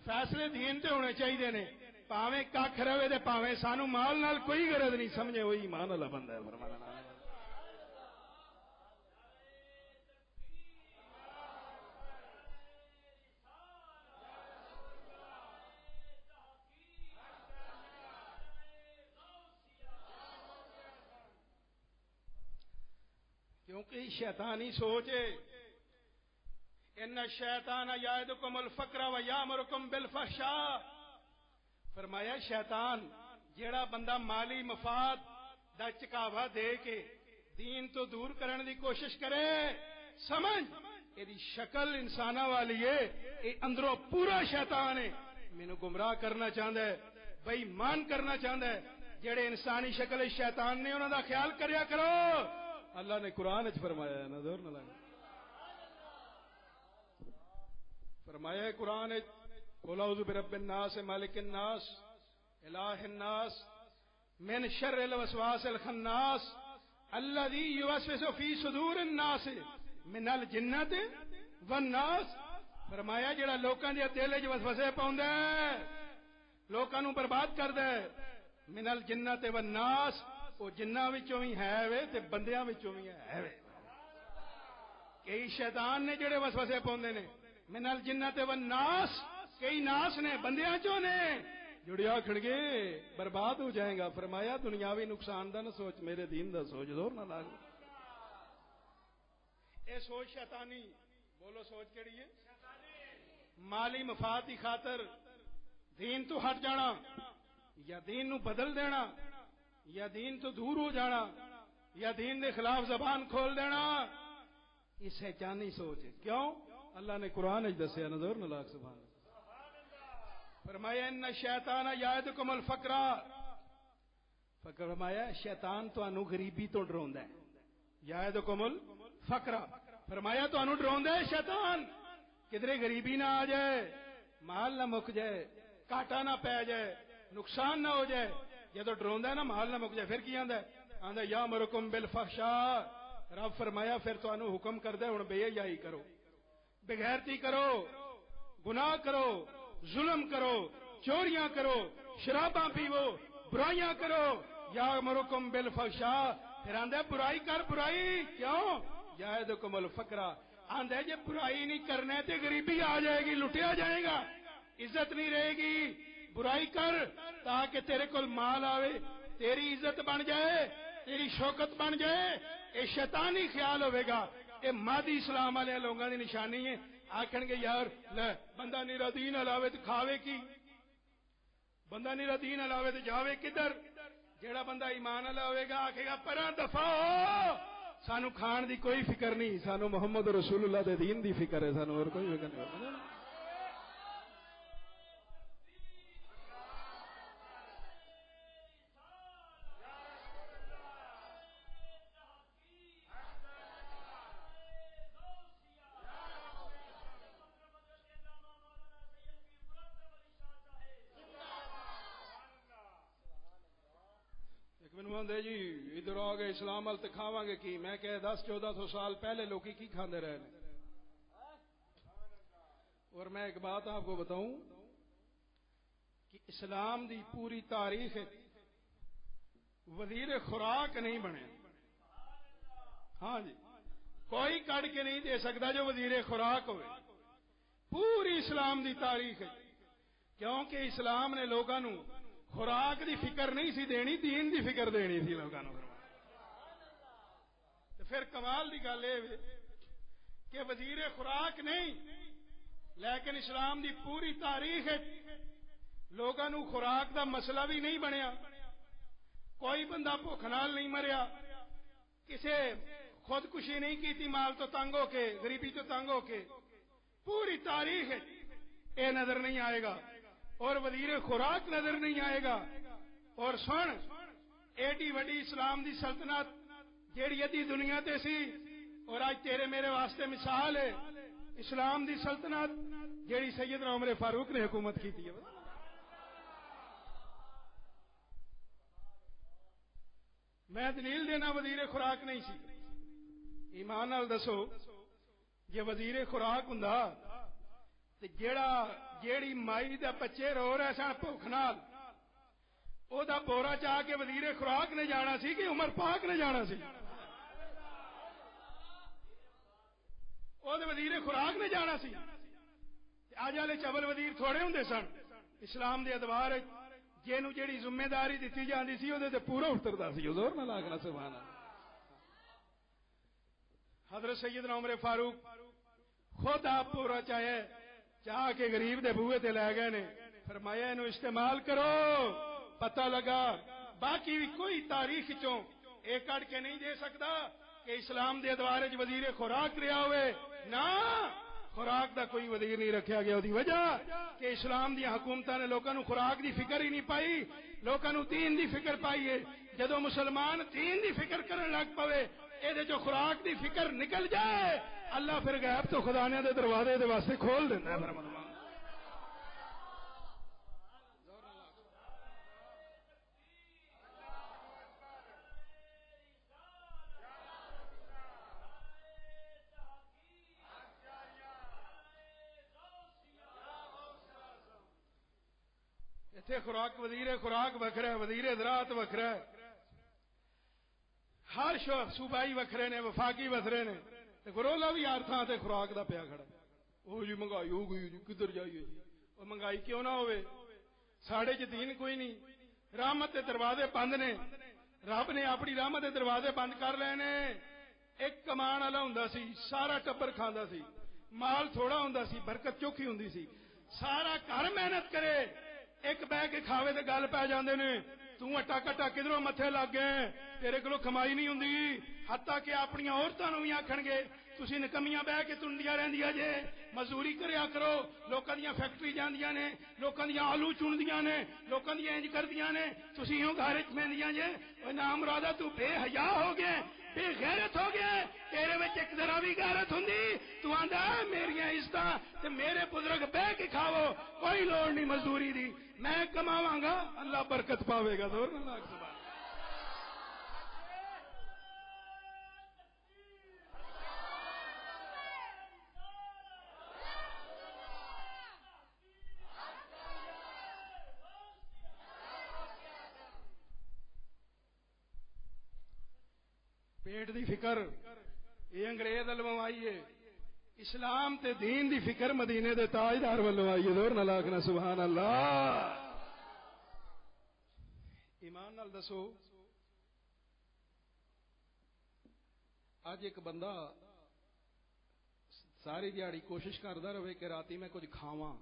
فیصلے دین تے ہونے چاہیے نے، پاویں کھ رہے تے پاویں سانو مال نال کوئی غرض نہیں، سمجھے وہی ایمان والا بندہ ہے۔ فرمانا کیونکہ شیطانی سوچ ہے، ان الشیطان یعدکم الفقر ویامرکم بالفحشاء، فرمایا شیطان جیڑا بندہ مالی مفاد دا چکاوا دے کے دین تو دور کرنے دی کوشش کرے، سمجھ یہ شکل انسانہ والی ہے، یہ اندروں پورا شیطان ہے، مینوں گمراہ کرنا چاہتا ہے، بے ایمان کرنا چاہتا ہے۔ جڑے انسانی شکل شیطان نے انہوں دا خیال کریا کرو، اللہ نے قرآن اچ فرمایا ہے، نظر نہ لگے، فرمایا ہے قرآن اچ قل اعوذ برب الناس مالک الناس الہ الناس من شر الوسواس الخناس الذی یوسوس فی صدور الناس من الجنۃ والناس، فرمایا جڑا لوکاں دے دل وچ وسوسے پاوندا ہے، لوکاں نو برباد کردا ہے، من الجنۃ والناس، وہ جنہاں وچوں بھی ہے وے تے بندیاں وچوں بھی ہے وے، کئی شیطان نے جڑے وسوسے پاوندے نے، من الجنۃ والناس، کئی ناس نے بندیاں چوں نے جڑے آکھن گے برباد ہو جائیں گا. فرمایا دنیاوی نقصان دا نہ سوچ, میرے دین دا سوچ, زور نہ لاگ. اے سوچ شیطانی. بولو سوچ کیڑی ہے؟ مالی مفاد کی خاطر دین تو ہٹ جانا, یا دین نو بدل دینا, یا دین تو دور ہو جانا, یا دین دے خلاف زبان کھول دینا, یہ شیطانی سوچ ہے. کیوں؟ اللہ نے قرآن اج دسیا, نظر نہ لاگ. سبحان اللہ. فرمایا ان الشیطان یعدکم الفقر, فرمایا شیطان تانوں غریبی تو ڈراوندا ہے. یعدکم الفقر, فرمایا تانوں ڈراوندا ہے شیطان کدھرے غریبی نہ آ جائے, مال نہ مک جائے, کاٹا نہ پی جائے, نقصان نہ ہو جائے. جدو ڈراوندا ہے نا مال نہ مک جائے, پھر کی آندا ہے؟ آندا یامرکم بالفحشاء. رب فرمایا پھر تانوں حکم کردا ہے ہن بے حیائی کرو, بغیرتی کرو, گناہ کرو, ظلم کرو, چوریاں کرو, شراباں پیو, برائیاں کرو. یامرکم بالفحشاء, پھر آندا ہے برائی کر برائی. کیوں؟ یعدکم الفقر. آندا ہے جے برائی نہیں کرنا تے غریبی آ جائے گی, لٹیا جائے گا, عزت نہیں رہے گی. برائی کر تاکہ تیرے کول مال آوے, تیری عزت بن جائے, تیری شوکت بن جائے. اے شیطانی خیال ہوئے گا. اے مادی اسلام والے لوگوں کی نشانی ہے. آکھن گے یار لے بندہ نیرا دین علاوے تو کھاوے کی, بندہ نیرا دین علاوے تو جاوے کدھر. جیڑا بندہ ایمان والا ہوئے گا آکھے گا پراں دفع ہو, سانو کھان دی کوئی فکر نہیں, سانو محمد رسول اللہ دے دین دی فکر ہے, سانو اور کوئی فکر نہیں. جی ادھر آ گئے اسلام ال کھاواں گے کی. میں کہ 10-1400 سال پہلے لوگ کی کھاندے رہے ہیں. اور میں ایک بات آپ کو بتاؤں کہ اسلام دی پوری تاریخ وزیر خوراک نہیں بنے. ہاں جی, کوئی کٹ کے نہیں دے سکتا جو وزیر خوراک ہوئے پوری اسلام دی تاریخ ہے. کیونکہ اسلام نے لوگوں خوراک دی فکر نہیں سی دینی, دین دی فکر دینی سی لوگوں کو. پھر کمال دی گل یہ کہ وزیر خوراک نہیں, لیکن اسلام دی پوری تاریخ لوگوں خوراک دا مسئلہ بھی نہیں بنیا. کوئی بندہ بھوک نال نہیں مریا, کسے خودکشی نہیں کی تھی مال تو تنگ ہو کے, غریبی تو تنگ ہو کے. پوری تاریخ اے نظر نہیں آئے گا, اور وزیر خوراک نظر نہیں آئے گا. اور سن ایڈی وڈی اسلام دی سلطنت جیڑی ادھی دنیا تے سی, اور آج تیرے میرے واسطے مثال ہے اسلام دی سلطنت جیڑی سیدنا عمر فاروق نے حکومت کی تھی. میں دلیل دینا وزیر خوراک نہیں سی. ایمان نال دسو جے وزیر خوراک ہوندا تے جیڑی مائی دے بچے رو رہے سن بھوک نال, او دا بورا چاہ کے وزیر خوراک نے جانا سی کہ عمر پاک نے جانا سی؟ او دے وزیر خوراک نے جانا سی. آج والے چبل وزیر تھوڑے ہوندے سن. اسلام دے ادوار جینو جیڑی ذمہ داری دتی جاندی سی اودے تے پورا اتردا سی. حضور نہ لاگنا سبحان اللہ. حضرت سیدنا عمر فاروق خود آپ پورا چاہ کے غریب دے بوئے تے لے گئے نے. فرمایا انہوں استعمال کرو, پتہ لگا. باقی بھی کوئی تاریخ چوں ایک کٹ کے نہیں دے سکتا کہ اسلام دے ادوار وزیر خوراک رہا ہوئے. نہ خوراک دا کوئی وزیر نہیں رکھا گیا. دی وجہ کہ اسلام دی حکومتاں نے لوکاں نو خوراک دی فکر ہی نہیں پائی, لوکاں نو دین دی فکر پائی ہے. جدو مسلمان دین دی فکر کرن لگ پوے, اے جو خوراک دی فکر نکل جائے, اللہ پھر غیب تو خزانے دے دروازے دے واسطے کھول دیندا ہے. اتنے خوراک وزیر خوراک وکھرا ہے, وزیر زراعت وکھرا ہے, ہر صوبائی وکھرے نے, وفاقی وکھرے نے. گرولا بھی ہر تھان سے خوراک دا پیا کھڑا. وہ جی مہنگائی ہو گئی جی, کدھر جائیے جی, وہ مہنگائی کیوں نہ ہوئے؟ ساڑے چ دین کوئی نہیں، رحمت کے دروازے بند نے، رب نے اپنی رحمت کے دروازے بند کر لے نے۔ ایک کمان والا ہوندا سی، سارا ٹبر کھاندا سی، مال تھوڑا ہوندا سی، برکت چوکھی ہوندی سی، سارا گھر محنت کرے، ایک بہ کے کھاوے تے گل پی جاندے نے، تو اٹا کٹا کدھروں متھے لگ گئے، تیرے کولوں کمائی نہیں ہوندی، حتیٰ کہ اپنی عورتاں نوں وی آکھن گے تسی نکمیاں بہ کے تندیاں رہندیاں جے، مزدوری کریا کرو، لوکاں دیاں فیکٹری جاندیاں نے، لوکاں دیاں آلو چندیاں نے، لوکاں دیاں انج کردیاں نے، تسی یوں گھر وچ بہندیاں جے۔ او نام مرادہ تو بے حیا ہو گیا، بے غیرت ہو گیا، تیرے وچ ایک ذرا بھی غیرت ہوندی تو آندا میریاں عزتاں تے میرے بزرگ بہ کے کھاؤ، کوئی لوڑ نہیں مزدوری دی، میں کماواں گا، اللہ برکت پاوے گا۔ زور اللہ سبحان۔ پیٹ دی فکر یہ انگریز والوں آئی ہے، اسلام تے دین دی فکر مدینے دے تاجدار والوں آئی ہے۔ زور نال آکھنا سبحان اللہ۔ ایمان نال دسو، اج ایک بندہ ساری دیہڑی کوشش کرتا رہے کہ راتی میں کچھ کھاواں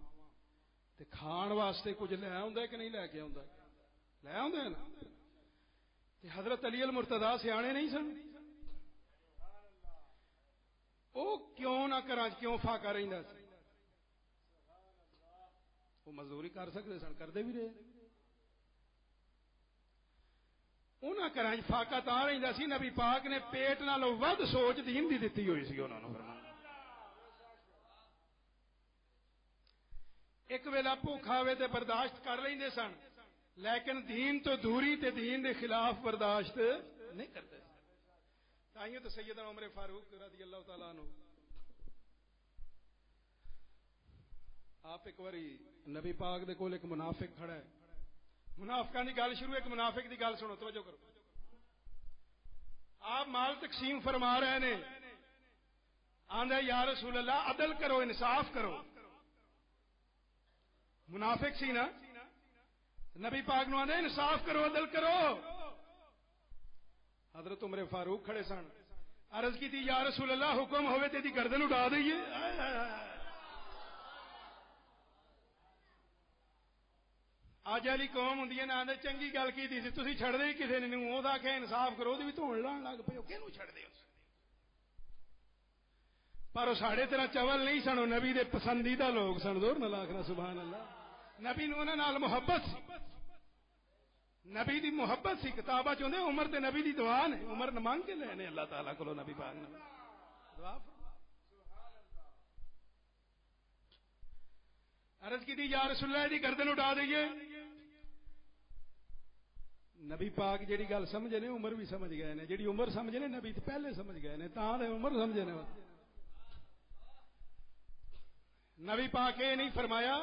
تے کھان واسطے کچھ لے آوندا کہ نہیں لے کے آوندا؟ لے آوندا ہے نا۔ تے حضرت علی المرتضیٰ سیانے نہیں سن، وہ کیوں نہ کراں کیوں فاقہ رہندا سی؟ وہ مزدوری کر سکتے سن، کرتے بھی رہے۔ انہاں گھراں فاقہ تاں رہندا سی، نبی پاک نے پیٹ نالوں ود سوچ دین دی دتی ہوئی سی انہاں نوں۔ ایک ویلا بھوکھا ہوئے تے برداشت کر لیندے سن، لیکن دین تو دوری تے دین دے خلاف برداشت نہیں کرتے سن۔ تائیوں تو سیدنا عمر فاروق رضی اللہ تعالیٰ عنہ آپ ایک باری نبی پاک دے کول ایک منافق کھڑا ہے، منافقاں دی گل شروع، ایک منافق دی گل سنو، توجہ کرو۔ آپ مال تقسیم فرما رہے نے، آندا یا رسول اللہ عدل کرو، انصاف کرو۔ منافق سی نا، نبی پاک نو آندا انصاف کرو، عدل کرو۔ حضرت عمر فاروق کھڑے سن، عرض کی تھی یا رسول اللہ حکم ہوئے تے دی گردن اڑا دئیے۔ اج والی قوم ہوندی نا، آندے چنگی گل کیتی سی تسی چھڑ دے کسے نے نہیں، او دا کہ انصاف کرو دی بھی دھون لان لگ پئے، کینوں چھڑ دے؟ پر وہ ساڑے طرح چول نہیں سن، نبی دے پسندیدہ لوگ سن۔ زور نال آکھنا سبحان اللہ۔ نبی نو انہاں نال محبت سی، نبی دی محبت سی۔ کتاباں چ ہوندے عمر تے نبی دی دعا نے، عمر نہ مانگ کے لے نے اللہ تعالیٰ کولو، نبی پاک نے دعا عرض کی تھی یا رسول اللہ دی گردن اٹھا دئیے۔ نبی پاک جیڑی گل سمجھے نے عمر بھی سمجھ گئے نے، جیڑی عمر سمجھے نے نبی پہلے سمجھ گئے نے، تاں دے عمر سمجھے نے۔ نبی پاک یہ نہیں فرمایا،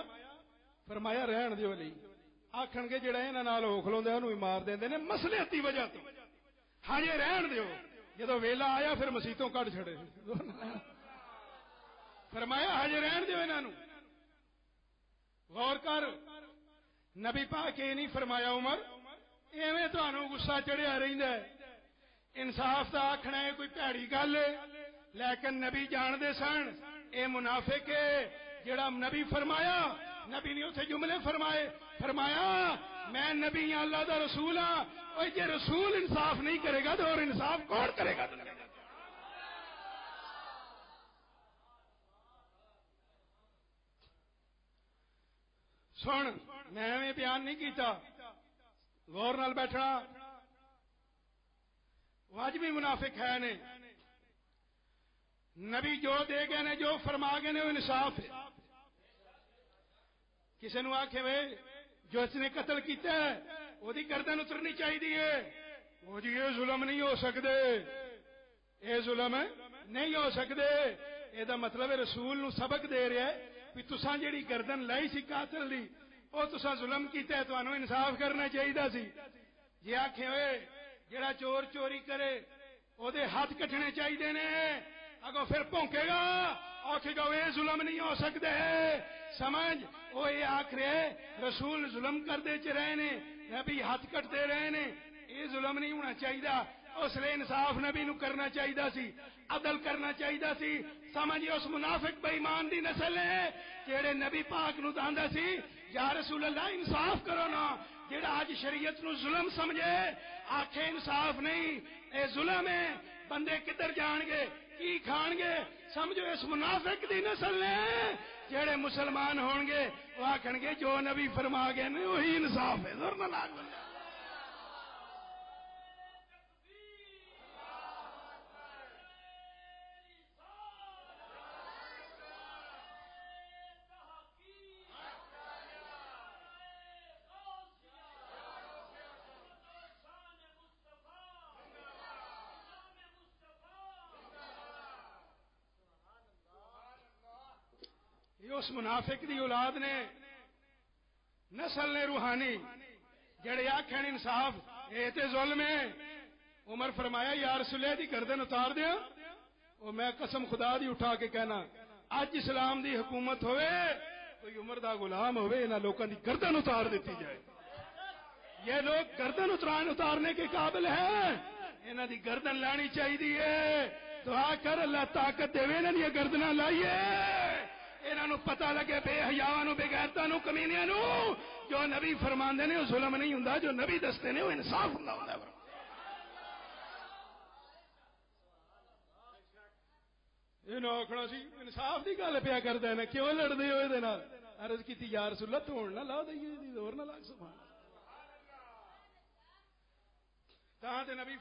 فرمایا رہن دیو علی، آکھن گے جڑا انہاں نال ہو کھلوندا انہوں ہی مار دیندے نے مصلحتی وجہ تو، ہاں رہن دیو، جدو ویلا آیا پھر مسیتوں کٹ چھڑے۔ فرمایا ہجے رہن دیو انہاں نوں۔ غور کر، نبی پاک یہ نہیں فرمایا عمر ایویں تانوں غصہ چڑھیا رہندا ہے، انصاف دا آکھنا ہے کوئی بھڑی گل ہے، لیکن نبی جاندے سن اے منافق ہے۔ جڑا نبی فرمایا، نبی نے اتنے جملے فرمائے، فرمایا میں نبی ہاں، اللہ دا رسول ہاں، اور جے رسول انصاف نہیں کرے گا تو اور انصاف کون کرے گا؟ سن، میں بیان نہیں کیتا، غور نال بیٹھنا۔ اج بھی منافق ہے نے، نبی جو دے گئے نے، جو فرما گئے نے وہ انصاف ہے۔ کسی نو آکھے وے جو اس نے قتل کیتا ہے وہ دی گردن اترنی چاہیے، وہ جی یہ ظلم نہیں ہو سکتے، یہ ظلم نہیں ہو سکتے، یہ مطلب رسول نو سبق دے رہا ہے بھی تساں جیڑی گردن لائی سی قاتل دی وہ تساں ظلم کیتا ہے، تانوں انصاف کرنا چاہیے سی۔ جی آکھے ہوئے جڑا چور چوری کرے وہ دے ہاتھ کٹنے چاہیے نے، اگوں پھر بھونکے گا آکھے گا یہ ظلم نہیں ہو سکتے، سمجھ وہ یہ آخ رہے رسول ظلم کرتے چ رہے نے نبی ہاتھ کٹتے رہے نے یہ ظلم نہیں ہونا چاہیے اس لیے انصاف نبی نو کرنا چاہیے سی عدل کرنا چاہیے سی سمجھ اس منافق بے ایمان دی نسل ہے جہے نبی پاک نو داندا سی یا رسول اللہ انصاف کرو نا جہاں اج شریعت نو ظلم سمجھے آکھے انصاف نہیں اے ظلم ہے بندے کدھر جان گے کی کھان گے سمجھو اس منافق دی نسل نے جہے مسلمان ہون گے وہ آکھن گے جو نبی فرما گئے نے وہی انصاف ہے زور نہ لاگ بندہ اس منافق دی اولاد نے نسل نے روحانی جڑے آکھن انصاف اے تے ظلم ہے عمر فرمایا یا رسول اللہ دی گردن اتار دیا اور میں قسم خدا دی اٹھا کے کہنا اج اسلام دی حکومت ہوئے کوئی عمر دا غلام ہوئے انہاں لوکاں دی گردن اتار دیتی جائے یہ لوگ گردن اتارنے کے قابل ہیں انہاں دی گردن لانی چاہیے دعا کر اللہ طاقت دے انہاں دی گردناں لائیے انہوں پتہ لگے بے حیاواں بے غیرتاں کمینیاں جو نبی فرماندے نے وہ ظلم نہیں ہوندا جو نبی دستے نے وہ انصاف ہوندا ہے انہوں آکھنا سی انصاف دی گل پیا کردا ہے کیوں لڑدے ہو دے نال عرض کیتی یا رسول اللہ توڑ نہ لا دئیے دی زور نہ لاگ سبحان تاں تے نبی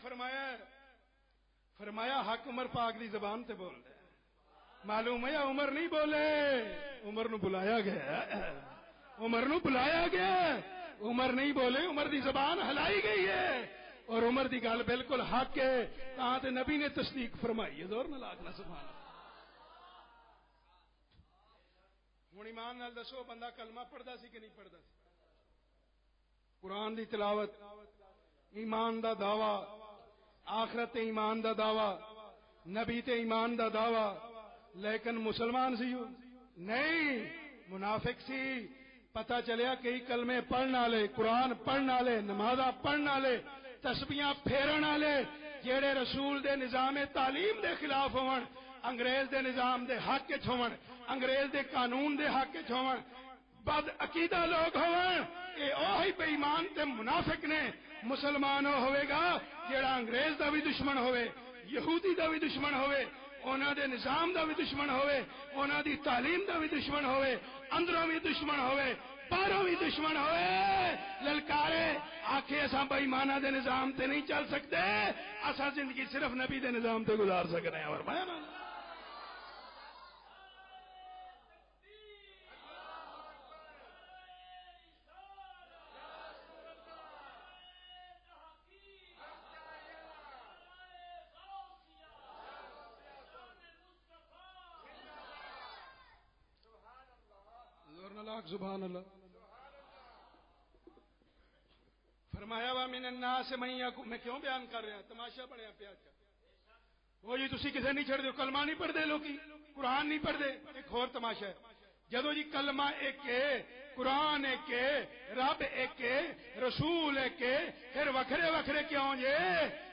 فرمایا حق عمر پاک دی زبان تے بول دے معلوم ہے عمر نہیں بولے عمر نو بلایا گیا عمر نو بلایا گیا عمر نہیں بولے عمر دی زبان ہلائی گئی ہے اور عمر دی گل بالکل حق ہے تاں تے نبی نے تصدیق فرمائی ہے زور نہ لاگنا سبحان اللہ ہن ایمان نال دسو بندہ کلمہ پڑھدا سی کہ نہیں پڑھدا سی قرآن دی تلاوت ایمان دا دعویٰ آخرت ایمان دا دعویٰ نبی تے ایمان دا دعویٰ لیکن مسلمان سی نہیں منافق سی پتہ چلیا کئی کلمے پڑھنے والے قرآن پڑھنے والے نمازاں پڑھنے والے تسبیحاں پھیرن والے جہے رسول دے نظام تعلیم دے خلاف ہون انگریز دے نظام دے حق وچ ہون انگریز دے قانون دے حق وچ ہون بد عقیدہ لوگ ہون اے اوہی بے ایمان تے منافق نے مسلمان ہوئے گا جہاں انگریز دا بھی دشمن ہوئے یہودی دا بھی دشمن ہوئے انہاں دے نظام دا بھی دشمن ہوئے انہاں دی تعلیم دا بھی دشمن ہوئے اندروں بھی دشمن ہوئے باہروں بھی دشمن ہوئے للکارے آکھے اساں بے ایماناں دے نظام تے نہیں چل سکتے اساں زندگی صرف نبی دے نظام تے گزار سکنے ہیں فرمایا نا سبحان اللہ فرمایا وا من الناس من یکون میں کیوں بیان کر رہا تماشا بنیا پیا وہ جی تسی کسے نہیں چھڑ دے کلمہ نہیں پڑھ دے لوکی قرآن نہیں پڑھ دے ایک اور تماشا ہے جدو جی کلمہ ایک ہے قرآن ایک ہے رب ایک ہے رسول ایک ہے پھر وکھرے وکھرے کیوں جے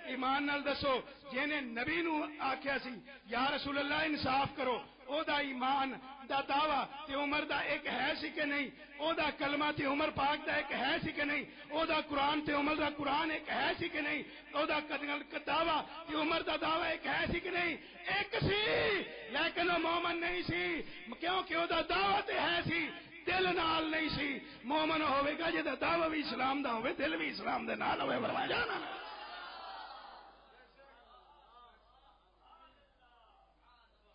ایمان نال دسو جنے نبی نو آکھیا سی یا رسول اللہ انصاف کرو او دا ایمان دا دعویٰ تے عمر دا ایک ہے سی کہ نہیں او دا کلمہ تے عمر پاک دا ایک ہے سی کہ نہیں او دا قرآن تے عمر دا قرآن ایک ہے سی کہ نہیں او دا دعویٰ تے عمر دا دعویٰ ایک ہے سی کہ نہیں ایک سی لیکن وہ مومن نہیں سی کیونکہ او دا دعویٰ تے ہے سی دل نال نہیں سی مومن ہوئے گا جے دا دعویٰ بھی اسلام دا ہوئے دل بھی اسلام دے نال ہوئے فرمایا جانا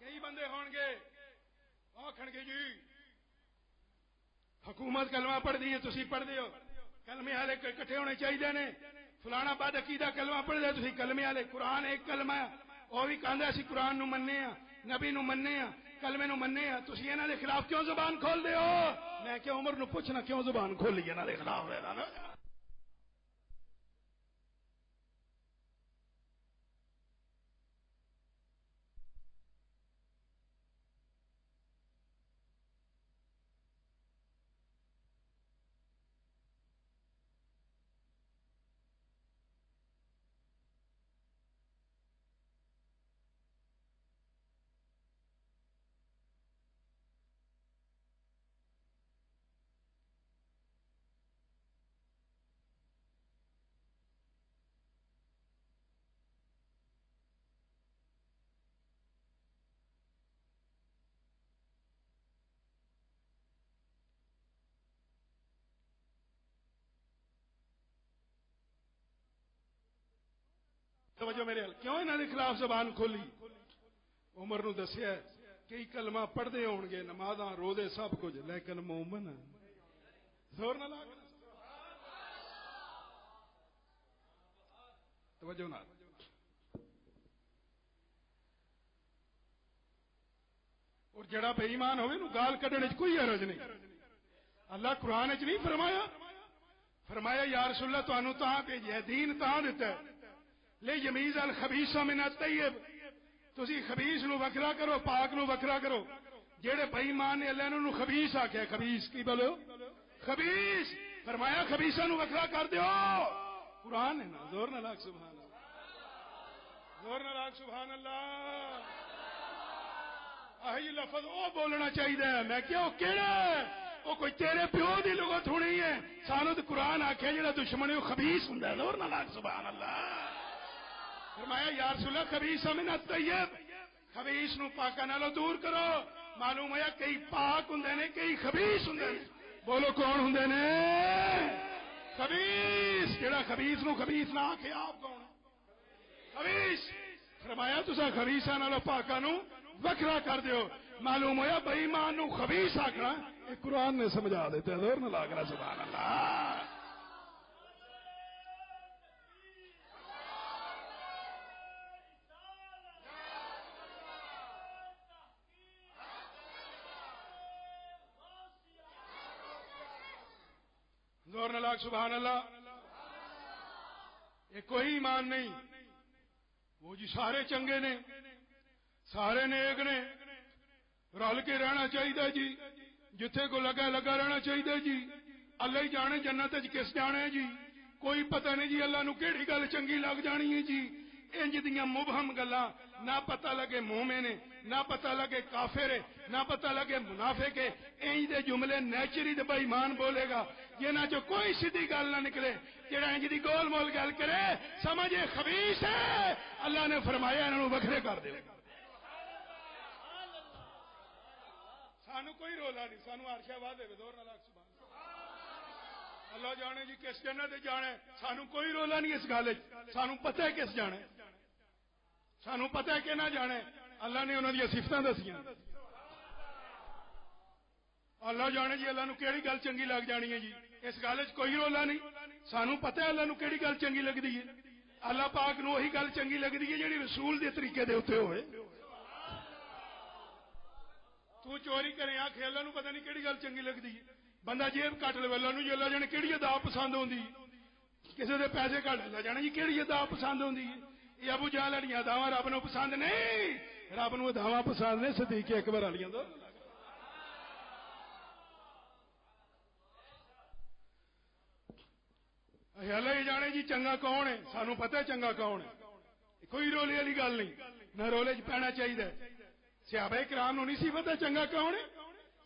کئی بندے ہون گے آکھن گے جی حکومت کلمہ پڑھ دی ہے تسی پڑھ دیو کلمے والے اکٹھے ہونے چاہیے نے فلانا بد عقیدہ کلمہ پڑھ دے تسی کلمے والے قرآن ایک کلمہ وہ بھی کہندا اسی قرآن نو مننے ہاں نبی نو مننے ہاں کلمے نو مننے ہاں تسی انہاں دے خلاف کیوں زبان کھول دے ہو میں کہ عمر نو پوچھنا کیوں زبان کھولی انہاں دے خلاف توجہ میرے حال کیوں انہوں نے خلاف زبان کھولی عمر نو دسیا کئی کلمہ پڑھتے ہون گے نمازاں روزے سب کچھ لیکن مومن زور نہ لا توجہ نہ اور جڑا بے ایمان ہوئے نو گال کڈنے وچ کوئی حرج نہیں اللہ قرآن وچ نہیں فرمایا یا رسول اللہ تانوں تاں بھیجیا دین تاں دتا ہے لے یمیز الخبیث من الطیب تسی خبیث نو وکھرا کرو پاک نو وکھرا کرو جڑے بے ایمان نے اللہ نو خبیث آکھیا خبیث کی بولو خبیث فرمایا خبیثاں نو وکھرا کر دیو قرآن ہے نا زور نہ لاگ سبحان اللہ زور نہ لاگ سبحان اللہ آہی لفظ او بولنا چاہیے میں کیا کہڑا وہ کوئی تیرے پیو دی لغت ہونی ہے سانو تو قرآن آکھیا جڑا دشمن ہے وہ خبیث ہوندا ہے زور نہ لاگ سبحان اللہ فرمایا یا رسول اللہ خبیث من الطیب خبیث نو پاکاں نالوں دور کرو معلوم ہویا کئی پاک ہوندے نے کئی خبیث ہوندے نے بولو کون ہوندے نے خبیث جڑا خبیث نو خبیث نہ آکھے آپ کون خبیث فرمایا تساں خبیثاں نالوں پاکاں نو وکھرا کر دیو معلوم ہویا بے ایمان نو خبیث آکھنا اے قرآن نے سمجھا دیتا ہے زور نہ لاگنا سبحان اللہ زور نہ لاگ سبحان اللہ یہ کوئی ایمان نہیں وہ جی سارے چنگے نے سارے نیک نے رل کے رہنا چاہیے جی جتھے کو لگا لگا رہنا چاہیے جی اللہ ہی جانے جنت کس جانے جی کوئی پتہ نہیں جی اللہ نو کیڑی گل چنگی لگ جانی ہے جی انج دیاں مبہم گلاں نہ پتہ لگے مومن ہے نہ پتہ لگے کافر ہے نہ پتہ لگے منافق ہے انج دے جملے نیچری تے بے ایمان بولے گا جنہاں چ کوئی سیدھی گل نہ نکلے جڑا انج دی گول مول گل کرے سمجھے خبیث ہے اللہ نے فرمایا انہاں نو وکھرے کر دیو سانو کوئی رولا نہیں سانو عرشہ وعدے زور نہ لاگ سبحان اللہ جانے جی کس جنت جانے سانو کوئی رولا نہیں اس گل سانو پتہ ہے کس جانے سانو پتہ ہے کہ نہ جانے اللہ نے انہوں نے صفتاں دسیاں اللہ جانے جی اللہ نو کیڑی گل چنگی لگ جانی ہے جی اس گل کوئی رولا نہیں سانو پتہ ہے اللہ نو کیڑی گل چنگی لگدی ہے اللہ پاک نو وہی گل چنگی لگدی ہے جیڑی رسول دے طریقے دے اوتے ہوئے تو چوری کرے آکھے اللہ نو پتہ نہیں کیڑی گل چنگی لگدی ہے بندہ جیب کٹ لے اللہ نو جی اللہ جانے کیڑی ادا پسند ہوندی کسی دے پیسے کٹ اللہ جانے جی کیڑی ادا پسند ہوندی ہے یہ ابو جہل والیاں اداواں رب نو پسند نہیں رب نو اداواں پسند نے صدیق اکبر والیاں دا اللہ ہی جانے جی چنگا کون ہے سانو پتہ ہے چنگا کون ہے کوئی رولے والی گل نہیں نہ رولے چ پینا چاہیے صحابہ کرام نو نہیں سی پتہ چنگا کون ہے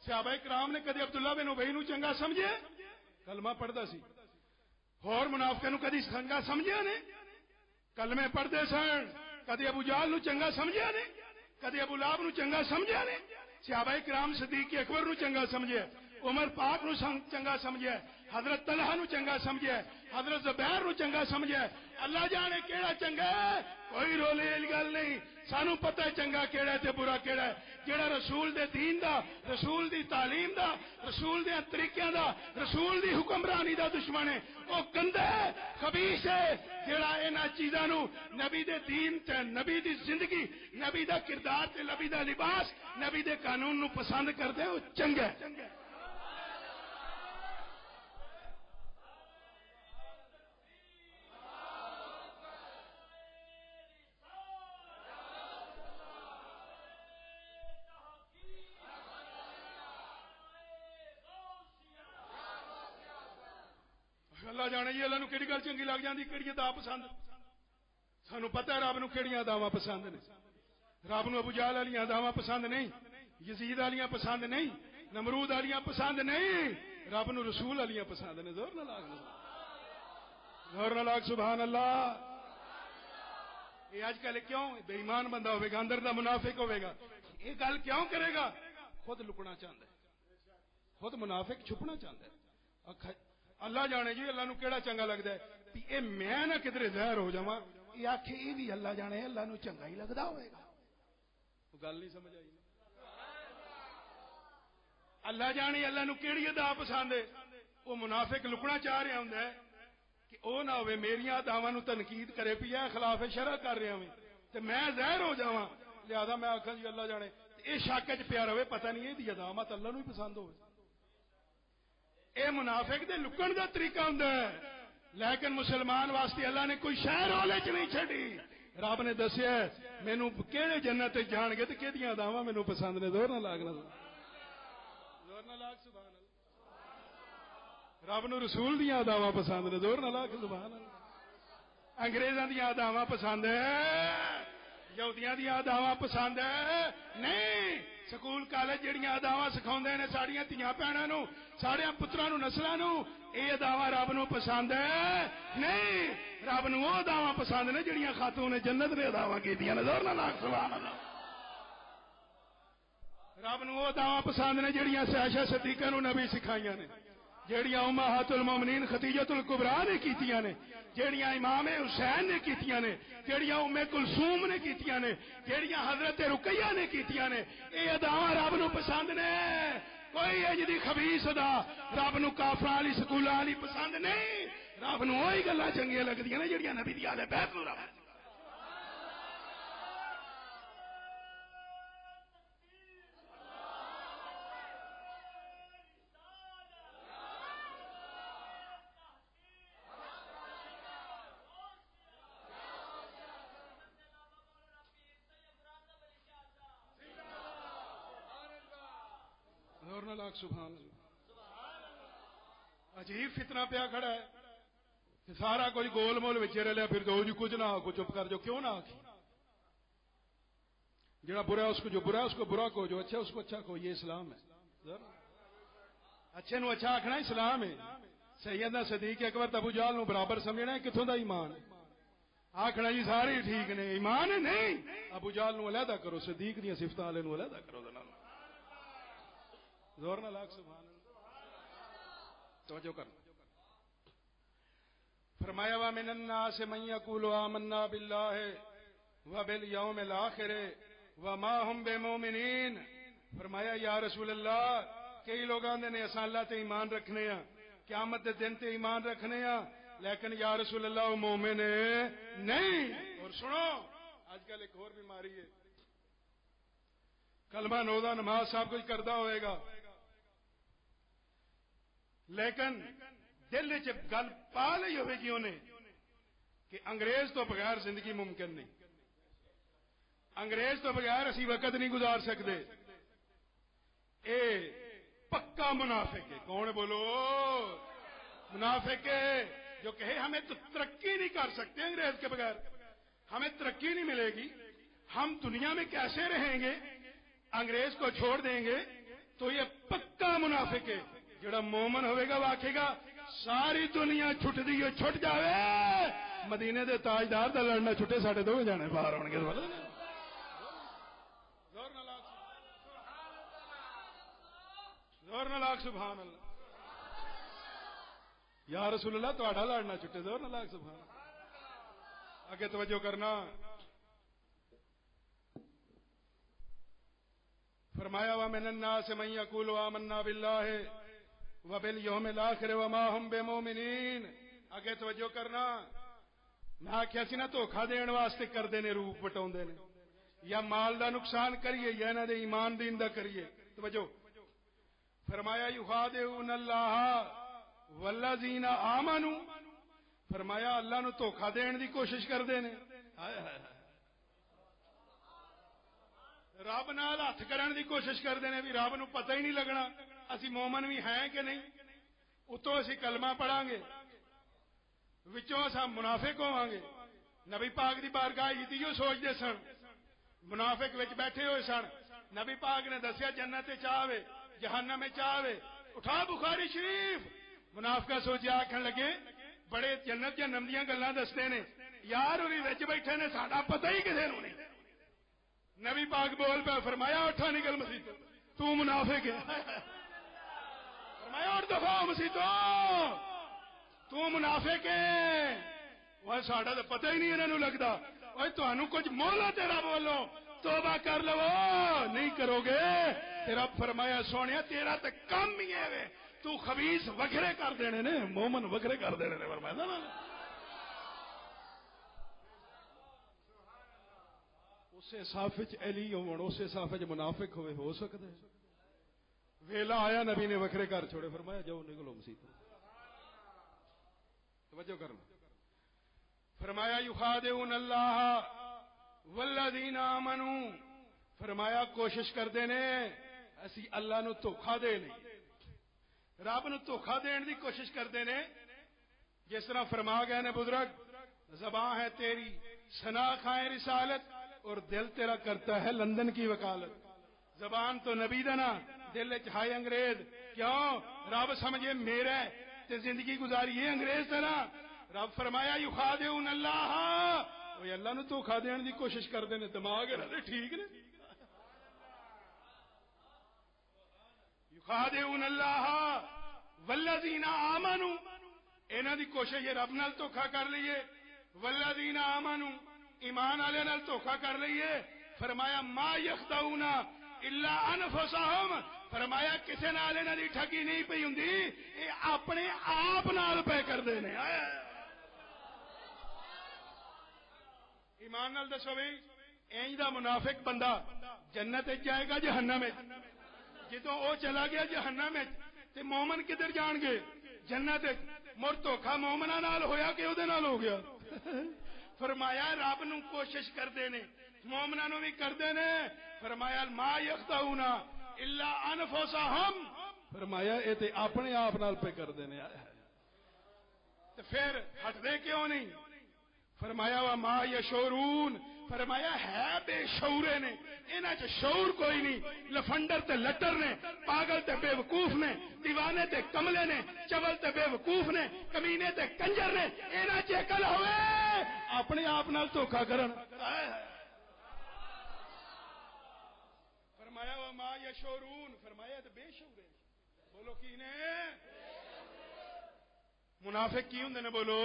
صحابہ کرام نے کدی عبداللہ بن ابی نو چنگا سمجھے کلمہ پڑھدا سی اور منافقاں نو کدی چنگا سمجھیا نے کلمے پڑھدے سن کدی ابو جہل نو چنگا سمجھیا نے کدی ابو لہب نو چنگا سمجھیا نے صحابہ کرام صدیق اکبر نو چنگا سمجھے عمر پاک نو چنگا سمجھے حضرت طلحہ نو چنگا سمجھے حضرت زبیر نو چنگا سمجھے اللہ جانے کیڑا چنگا ہے کوئی رولے والی گل نہیں سانو پتہ ہے چنگا کیڑا ہے تے برا کیڑا ہے جیڑا رسول دے دین دا رسول دی تعلیم دا رسول دے طریقیاں دا رسول دی حکمرانی دا دشمن ہے او گندا ہے خبیث ہے جیڑا انہاں چیزاں نو نبی دے دین تے نبی دی زندگی نبی دا کردار تے نبی دا لباس نبی دے قانون نو پسند کردے او چنگا ہے اللہ جانے جی اللہ نو کیڑی گل چنگی لگ جاندی کیڑی ادا پسند سانو پتہ ہے رب نو کیڑیاں اداواں پسند نے رب نو ابو جہل والیاں اداواں پسند نہیں یزید والیاں پسند نہیں نمرود والیاں پسند نہیں رب نو رسول والیاں پسند نے زور نہ لاگ سبحان اللہ یہ اج کل کیوں بے ایمان بندہ ہوے گا اندر دا منافق ہوے گا یہ گل کیوں کرے گا خود لکنا چاہتا ہے خود منافق چھپنا چاہتا ہے اللہ جانے جی اللہ نو کیڑا چنگا لگتا ہے اے میں نہ کدھر ظاہر ہو جاواں یہ آخے یہ بھی اللہ جانے اللہ نو چنگا ہی لگتا ہوئے گا. گل نہیں سمجھ آئی. اللہ جانے اللہ نو کیڑی ادا پسند ہے. وہ منافق لکنا چاہ رہا ہوں کہ وہ نہ ہوئے میریاں اداواں نو تنقید کرے پیا خلاف شرع کر رہا ہوں تے میں ظاہر ہو جاواں لہذا میں آخا جی اللہ جانے یہ شک چ پیا رہے پتہ نہیں یہ ادا مت اللہ نو ہی پسند ہوئے. اے منافق دے لکن دا طریقہ ہوں لیکن مسلمان واسطے اللہ نے کوئی شہ رولے چ نہیں چھڈی. رب نے دسیا مینوں کہڑے جنت جان گے تے کہدیاں اداواں مینوں پسند نے. زور نہ لاگنا زور نہ لاگ سبحان اللہ. رب نو رسول دیاں اداواں پسند نے. زور نہ لاگ سبحان اللہ. انگریزاں دیاں اداواں پسند ہے یہودیاں دیاں اداواں پسند ہے نہیں. سکول کالج جڑیاں اداواں سکھاوندے نے ساڈیاں دھیاں بہناں نو ساڈے پتراں نو نسلاں نو اے اداواں رب نو پسند ہے نہیں. رب نو او اداواں پسند نے جڑیاں خاتون جنت نے اداواں کیتیاں نے. زور نہ لاگ سبحان اللہ. رب نو او اداواں پسند نے جڑیاں عائشہ صدیقہ نو نبی سکھائیاں نے جیڑیاں امہات المومنین خدیجۃ الکبریٰ نے کیتیاں نے جیڑیاں امام حسین نے کیتیاں نے جیڑیاں ام کلثوم نے کیتیاں نے جیڑیاں حضرت رقیہ نے کیتیاں نے. اے اداواں رب نو پسند نے. کوئی اج دی خبیث ادا رب نو کافراں والی سکولاں والی پسند نہیں. رب نو وہی گلاں چنگیاں لگدیاں نے جیڑیاں نبی دی اہل بیت نو رب. سبحان اللہ. عجیب فتنہ پیا کھڑا ہے کہ سارا کوئی گول مول وچے رلیا پھر دو جی کچھ نہ آکو چپ کر جو. کیوں نہ آکھی؟ جڑا برا اس کو جو برا اس کو برا کو جو اچھا اس کو اچھا کو. یہ اسلام ہے. اچھے نو اچھا آکھنا اسلام ہے. سیدنا صدیق اکبر ابو جہل نو برابر سمجھنا ہے کتوں دا ایمان آکھنا جی سارے ٹھیک نے ایمان ہے نہیں. ابو جہل نو علیحدہ کرو صدیق دیاں صفتاں والے نو علیحدہ کرو. زور نہ لاگ سبحان اللہ. توجہ کرنا. فرمایا ومن الناس من يقول آمنا بالله وباليوم الآخر وما هم بمؤمنين. فرمایا یا رسول اللہ کئی لوگ آندے نے اساں اللہ تے ایمان رکھنے ہاں قیامت دے دن تے ایمان رکھنے ہاں لیکن یا رسول اللہ وہ مومن نہیں. اور سنو آج کل ایک اور بیماری ہے کلمہ روزہ نماز سب کچھ کرتا ہوئے گا لیکن دل چ گل پا لی ہوئے گی انہیں کہ انگریز تو بغیر زندگی ممکن نہیں. انگریز تو بغیر اسی وقت نہیں گزار سکتے. اے پکا منافق ہے. کون بولو؟ منافق ہے جو کہے ہمیں تو ترقی نہیں کر سکتے انگریز کے بغیر. ہمیں ترقی نہیں ملے گی. ہم دنیا میں کیسے رہیں گے؟ انگریز کو چھوڑ دیں گے تو یہ پکا منافق ہے. جڑا مومن ہوئے گا وہ آکھے گا ساری دنیا چھٹ دی چھٹ جاوے مدینے دے تاجدار دا لڑنا چھٹے ساڈے دو جانے باہر ہون گے. زور نہ لاگ سبحان اللہ. یا رسول اللہ تہاڈا لڑنا چھٹے. زور نہ لاگ سبحان اللہ. اگے توجہ کرنا. فرمایا ومن الناس من يقول آمنا بالله وبالیوم الاخر وما هم بمؤمنین. اگے توجہ کرنا. میں آخیا سی نا دھوکھا دین واسطے کرتے ہیں روپ وٹاؤندے نے یا مال دا نقصان کریے یا انہاں دے ایمان دین دا کریے. توجہ فرمایا یخادعون اللہ والذین آمنوا. فرمایا اللہ نو دھوکھا دین دی کوشش کرتے ہیں. رب نال ہاتھ کرن دی کوشش کرتے ہیں بھی رب نو پتہ ہی نہیں لگنا اسی مومن بھی ہیں کہ نہیں. اتوں اسی کلمہ پڑھاں گے وچوں اساں منافق ہوواں گے. نبی پاک دی بارگاہ ایتیو سوچدے سن. منافق وچ بیٹھے ہوئے سن. نبی پاک نے دسیا جنت وچ آوے جہنم وچ آوے. اٹھا بخاری شریف. منافقہ سوچیا آکھن لگے بڑے جنت جہنم دیاں گلاں دستے نے یار وی وچ بیٹھے نے ساڈا پتہ ہی کسے نوں نہیں. نبی پاک بول پہ فرمایا اٹھا نکل مسیح تو منافق ہے. فرمایا اور دفعہ مسیح تو منافق ہے. وہ اور ساڈا تو پتہ ہی نہیں انہوں لگتا اور تمہیں کچھ مہلت ہے رب والوں توبہ کر لو نہیں کرو گے تے رب فرمایا سونے تیرا تے کم ہی ہے تو خبیث وکھرے کر دینے نے مومن وکھرے کر دینے نے فرمایا نا اسے صاف وچ علی ہون اسے صاف وچ منافق ہوئے ہو سکدا ہے ویلا آیا نبی نے وکھرے کر چھوڑے فرمایا جاؤ نکلو مسیت توجہ کرنا فرمایا یخادعون اللہ والذین آمنوا فرمایا کوشش کرتے نے اسی اللہ نو دھوکھا دے نہیں رب نو دھوکھا دین دی کوشش کرتے نے جس طرح فرما گئے نے بزرگ زبان ہے تیری ثنا کھائے رسالت اور دل تیرا کرتا ہے لندن کی وکالت زبان تو نبی دنا دل چائے انگریز کیوں رب سمجھے میرا تے زندگی گزاری یہ انگریز تھا رب فرمایا یخادعون اللہ وہ اللہ نو دھوکھا دین دی کوشش کرتے ہیں دماغ ہے ٹھیک نے یخادعون اللہ والذین آمنوا انہاں دی کوشش یہ رب نال دھوکھا کر لئیے والذین آمنوا ایمان والے نال دھوکھا کر لئیے فرمایا ما یخدعون الا انفسهم فرمایا کسے نال انہاں دی ٹھگی نہیں پئی ہوندی اے اپنے آپ نال پے کردے نے ایمان نال دسو بھائی اینج دا منافق بندہ جنت جائے گا جہنم جدوں او چلا گیا جہنم تے مومن کدھر جان گے جنت مر دھوکھا مومنا نال ہویا کہ او دے نال ہو گیا فرمایا رب نو کوشش کردے نے مومنا نو بھی کردے نے فرمایا ما یخدعون الا انفسهم فرمایا اے تے اپنے آپ نال پہ کردے نے تے پھر ہٹدے کیوں نہیں فرمایا وما یشعرون فرمایا ہے بے شعورے نے انہاں چ شعور کوئی نہیں لفنڈر تے لٹر نے پاگل تے بے وقوف نے دیوانے تے کملے نے چول تے بے وقوف نے کمینے تے کنجر نے انہاں چ عقل ہوئے اپنے آپ نال دھوکھا کرن فرمایا وما یشعرون فرمایا تے بے شعورے بولو کی نے منافق کی ہوندے نے بولو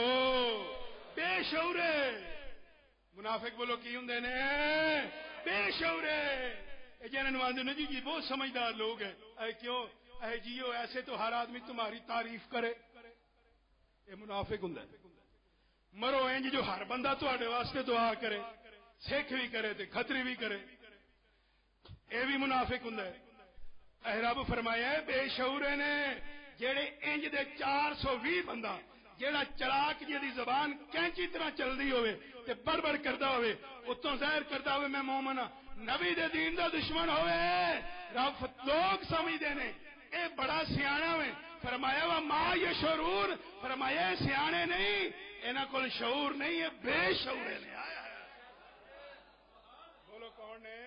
بے شعورے منافق بولو کی ہوندے نے بے شعورے جنہوں آندے نے جی بہت سمجھدار لوگ ہیں اے کیوں اے جیو ایسے تو ہر آدمی تمہاری تعریف کرے یہ منافق ہوندا ہے مرو انج جو ہر بندہ تواڈے واسطے دعا کرے سکھ بھی کرے تے کھتری بھی کرے اے بھی منافق ہوندا ہے اے رب فرمایا ہے بے شعورے نے جڑے انج دے 420 بندہ جیڑا چلاک جی زبان کینچی طرح چلدی ہوئے تے بڑبڑ کردا ہوئے اتوں ظاہر کردا ہوئے میں مومن نبی دے دین دا دشمن ہوئے رب لوگ سمجھدے نے اے بڑا سیاںا ہوئے فرمایا وا ما یشعرون فرمایا سیانے نہیں انہاں کول شعور نہیں ہے بے شعورے نے آیا بولو کون نے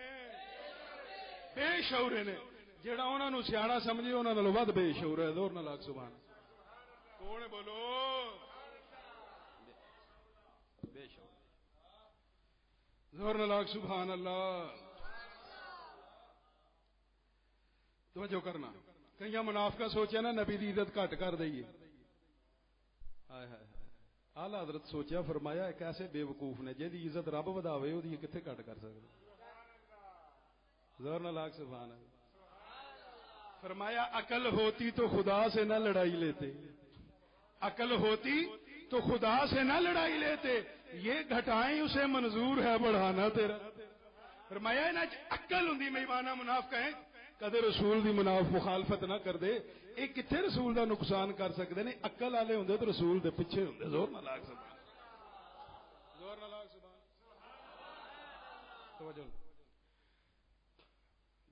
بے شعورے نے جیڑا انہاں نو سیاںا سمجھے انہاں نال ود بے شعور ہے زور نال آکھ سبحان کون بولو بے شعور زور نال آکھ سبحان اللہ توجہ کرنا کئی منافقہ سوچیا نا نبی دی عزت گھٹ کر دئیے ہائے ہائے اعلی حضرت سوچیا فرمایا ایک ایسے بے وقوف نے جہی عزت رب وداوے وہ کتنے گھٹ کر سکتے زور نال آکھ سبحان اللہ فرمایا عقل ہوتی تو خدا سے نہ لڑائی لیتے عقل ہوتی تو خدا سے نہ لڑائی لیتے یہ گھٹائیں اسے منظور ہے بڑھانا تیرا فرمایا نا عقل ہوندی مہمانہ منافق ہے کدے رسول دی مخالفت نہ کر دے یہ کتنے رسول دا نقصان کر سکتے ہیں عقل والے ہوندے تو رسول دے پیچھے ہوندے زور نہ لاگ سبحان زور نہ لاگ سبحان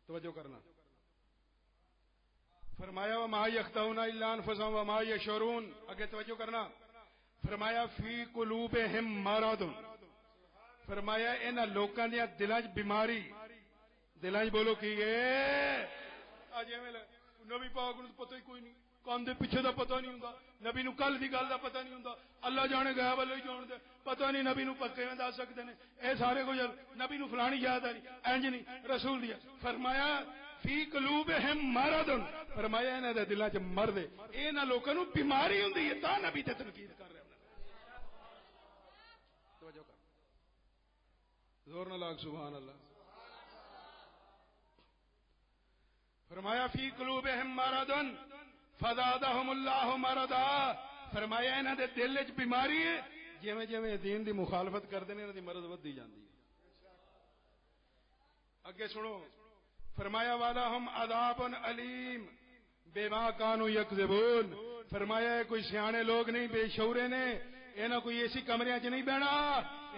توجہ کرنا فرمایا وما یخدعون الا انفسهم وما یشعرون اگے توجہ کرنا فرمایا فی قلوبہم مرض فرمایا انہاں لوکاں دے دلاں وچ بیماری دلاں وچ بولو کی ہے اج ایویں نبی پاک نوں پتہ ہی کوئی نہیں کان دے پیچھے دا پتہ نہیں ہوندا نبی نوں کل دی گل دا پتہ نہیں ہوندا اللہ جانے غیب والے ہی جاندے پتہ نہیں نبی نوں پکے میں دس سکدے نے اے سارے کچھ نبی نوں فلانی یاد آ نہیں انج نہیں رسول دی فرمایا فی قلوبہم مرض فرمایا انہاں دے دلاں وچ مرض ہے انہاں لوکاں نوں بیماری ہوندی ہے تا نبی تے تنقید کر رہے توجہ کر زور نہ لاگ سبحان اللہ. فرمایا فی قلوبہم مرض فزادہم اللہ مرضا. فرمایا انہاں دے دل وچ بیماری ہے جویں جویں دین دی مخالفت کردے نے انہاں دی مرض ودی جاندی ہے. اگے سنو فرمایا وَلَهُمْ عَذَابٌ علیم بما كانوا يكذبون. فرمایا کوئی سیانے لوگ نہیں بے شعورے نے انہاں کوئی ایسی کمریاں چ نہیں بہنا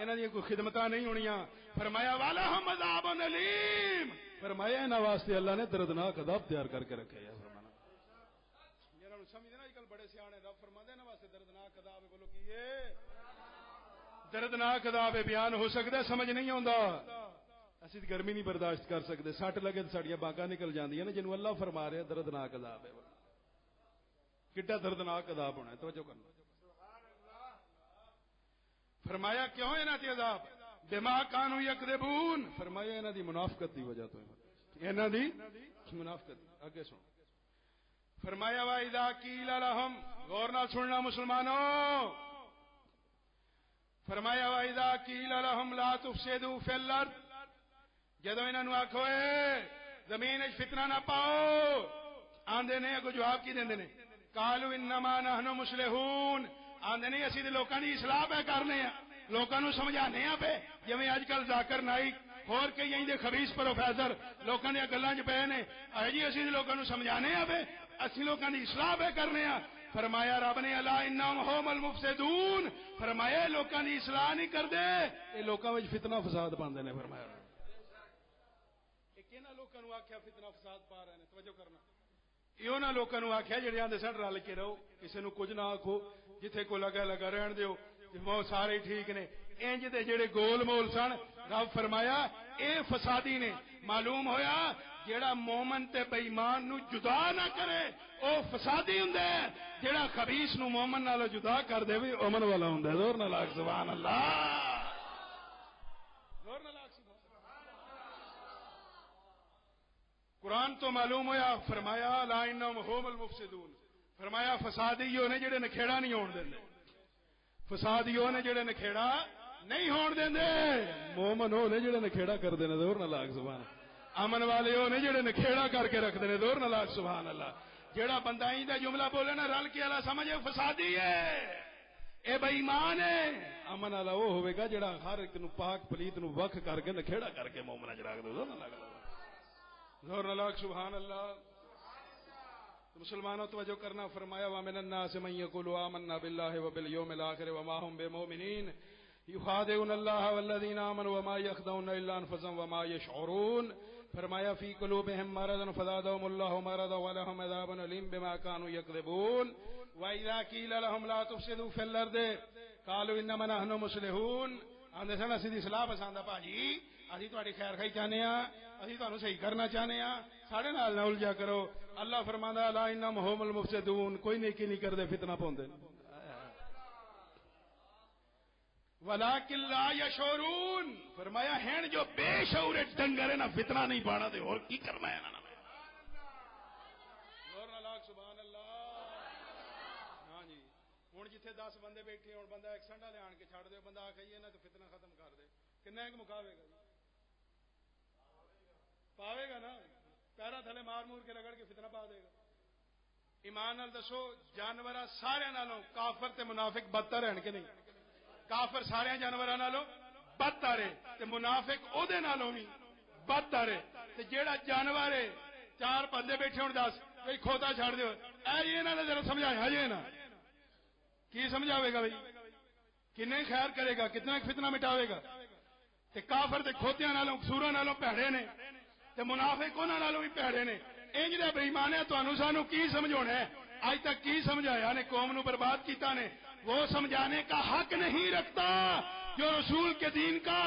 انہاں دی کوئی خدمتاں نہیں ہونیاں. فرمایا وَلَهُمْ عَذَابٌ علیم. فرمایا انہاں واسطے اللہ نے دردناک عذاب تیار کر کے رکھے ہے. فرمانا جنہاں نوں سمجھدے نا اج کل بڑے سیانے رب فرماندے انہاں واسطے دردناک عذاب ہے. بولو کی ہے دردناک عذاب بیان ہو سکدا سمجھ نہیں آوندا. اسی گرمی نہیں برداشت کر سکتے سٹ لگے تو ساڈیاں باغاں نکل جاندیاں نے جنوں اللہ فرما رہا دردناک عذاب ہے. کڈا دردناک عذاب ہونا ہے توجہ کرنا. فرمایا کیوں انہاں تے عذاب بما كانوا يكذبون. فرمایا انہاں دی منافقت دی وجہ تو انہاں دی منافقت. اگے سن فرمایا واذا قیل لهم غور نال سننا مسلمانوں. فرمایا واذا قیل لهم لا تفسدوا في الارض. جدو انہوں آخو زمین فتنہ نہ پاؤ آندے نے اگو جواب کی دیں نے قالوا انما نحن مصلحون. آندے نے اسی لوکاں دی اصلاح پہ کرنے ہیں لوکاں نو سمجھانے ہیں پہ جویں اج کل ذاکر نائک ہور کئی دے خبیث پروفیسر لوکاں دی گلاں وچ پے نے اے جی اسی لوکاں نو سمجھانے ہیں پہ اسی لوکاں دی اصلاح پہ کرنے ہیں. فرمایا رب نے الا انہم هم المفسدون. فرمایا لوکاں دی اصلاح نہیں کردے اے لوکاں وچ فتنہ فساد پاندے نے. فرمایا انہاں لوکاں نوں آکھیا فتنہ فساد پا رہے ہیں توجہ کرنا. یہ انہاں لوکاں نوں آکھیا جڑے آندے سن رل کے رہو کسے نوں کچھ نہ آکھو جتھے کو لگا لگا رہن دیو وہ سارے ٹھیک نے. انج دے جڑے گول مول سن رب فرمایا اے فسادی نے. معلوم ہویا جڑا مومن تے بے ایمان نو جدا نہ کرے او فسادی ہوندا ہے. جڑا خبیث نو مومن نالوں جدا کر دے وی امن والا ہوندا ہے. زور نہ لاکھ سبحان اللہ. زور نہ لاکھ قرآن تو معلوم ہویا. فرمایا لا انہم هم المفسدون. فرمایا فسادیوں نے جڑے نکھےڑا نہیں ہون دیندے. فسادیوں نے جڑے نکھےڑا نہیں ہون دیندے. مومن ہو نے جڑے نکھےڑا کر دے نے. زور نہ لاکھ سبحان اللہ. امن والے ہو نے جڑے نکھےڑا کر کے رکھ دے نے. زور نہ لاکھ سبحان اللہ. جڑا بندہ این دا جملہ بولے نا رل کے اللہ سمجھے فسادی ہے اے بے ایمان ہے. امن والا وہ ہوے گا جڑا ہر ایک نو پاک پلیت نو وکھ کر کے نکھےڑا کر کے مومن وچ رکھ دے. زور نہ لاکھ زور نہ لاکھ سبحان اللہ. مسلمانوں توجہ کرنا. فرمایا ومن الناس من يقول آمنا بالله وباليوم الآخر وما هم بمؤمنين يخادعون الله والذين آمنوا وما يخدعون إلا أنفسهم وما يشعرون. فرمایا فی قلوبهم مرض فزادهم الله مرضا ولهم عذاب أليم بما كانوا يكذبون. وإذا قيل لهم لا تفسدوا في الأرض قالوا إنما نحن مصلحون. آندے سن اسی دی اصلاح پسند ہے بھاجی اسی تہاڈی خیر خائی چاہنے ہاں اسی تانوں صحیح کرنا چاہنے ہاں ساڈے نال نہ الجھا کرو. اللہ فرماندا لا انہم هم المفسدون. کوئی نیکی نہیں کردے فتنہ پاوندے ولکن لا یشعرون. فرمایا ہیں جو بے شعور ڈنگر ہے نا فتنہ نہیں پانا تے اور کی کرنا ہے انہاں نے. زور نہ لاکھ سبحان اللہ. ہاں جی ہن جتھے 10 بندے بیٹھے ہون بندہ ایک سنڈا لے آن کے چھڑ دے بندہ آکھے نا تو فتنہ ختم کر دے کنا ایک مکاوے گا پاوے گا نا پیرا تھلے مار مور کے رگڑ کے فتنہ پا دے گا. ایمان نال دسو جانوراں سارے نالوں کافر تے منافق بدتر ہیں کہ نہیں. کافر سارے جانوراں نالوں بدتر ہے تے منافق او دے نالوں بھی بدتر ہے. تے جیڑا جانور ہے 4 بندے بیٹھے ہون 10 کوئی کھوتا چھڑ دیو اے یہ نہ ذرا سمجھایا جے نا کی سمجھاوے گا بھائی کنے خیر کرے گا کتنا فتنہ مٹاوے گا. تے کافر تے کھوتیاں نالوں سوراں نالوں پیڑے نے تے منافق انہاں نالوں بھی پیڑے نے. انج دے بے ایمان ہے تانوں سانوں کی سمجھونا ہے. آج تک کی سمجھایا نے قوم نو برباد کیتا نے. وہ سمجھانے کا حق نہیں رکھتا جو رسول کے دین کا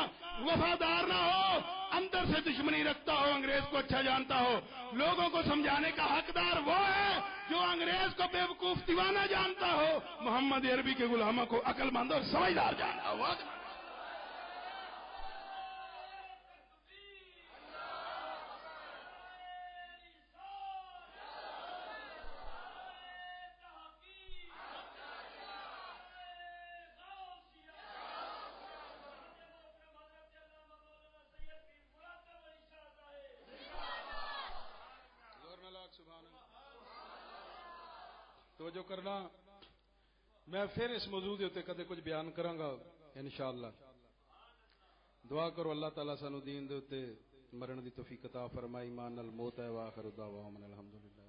وفادار نہ ہو اندر سے دشمنی رکھتا ہو انگریز کو اچھا جانتا ہو. لوگوں کو سمجھانے کا حقدار وہ ہے جو انگریز کو بے وقوف دیوانہ جانتا ہو محمد عربی کے غلاموں کو عقل مند اور سمجھدار جانتا ہو. توجہ کرنا. میں پھر اس موضوع کے اتنے کدے کچھ بیان کراں انشاءاللہ. دعا کرو اللہ تعالیٰ سانو دین دے اتنے مرن دی توفیق عطا فرمائے. ایمان نال موت ہے. واخر دعواہم الحمدللہ.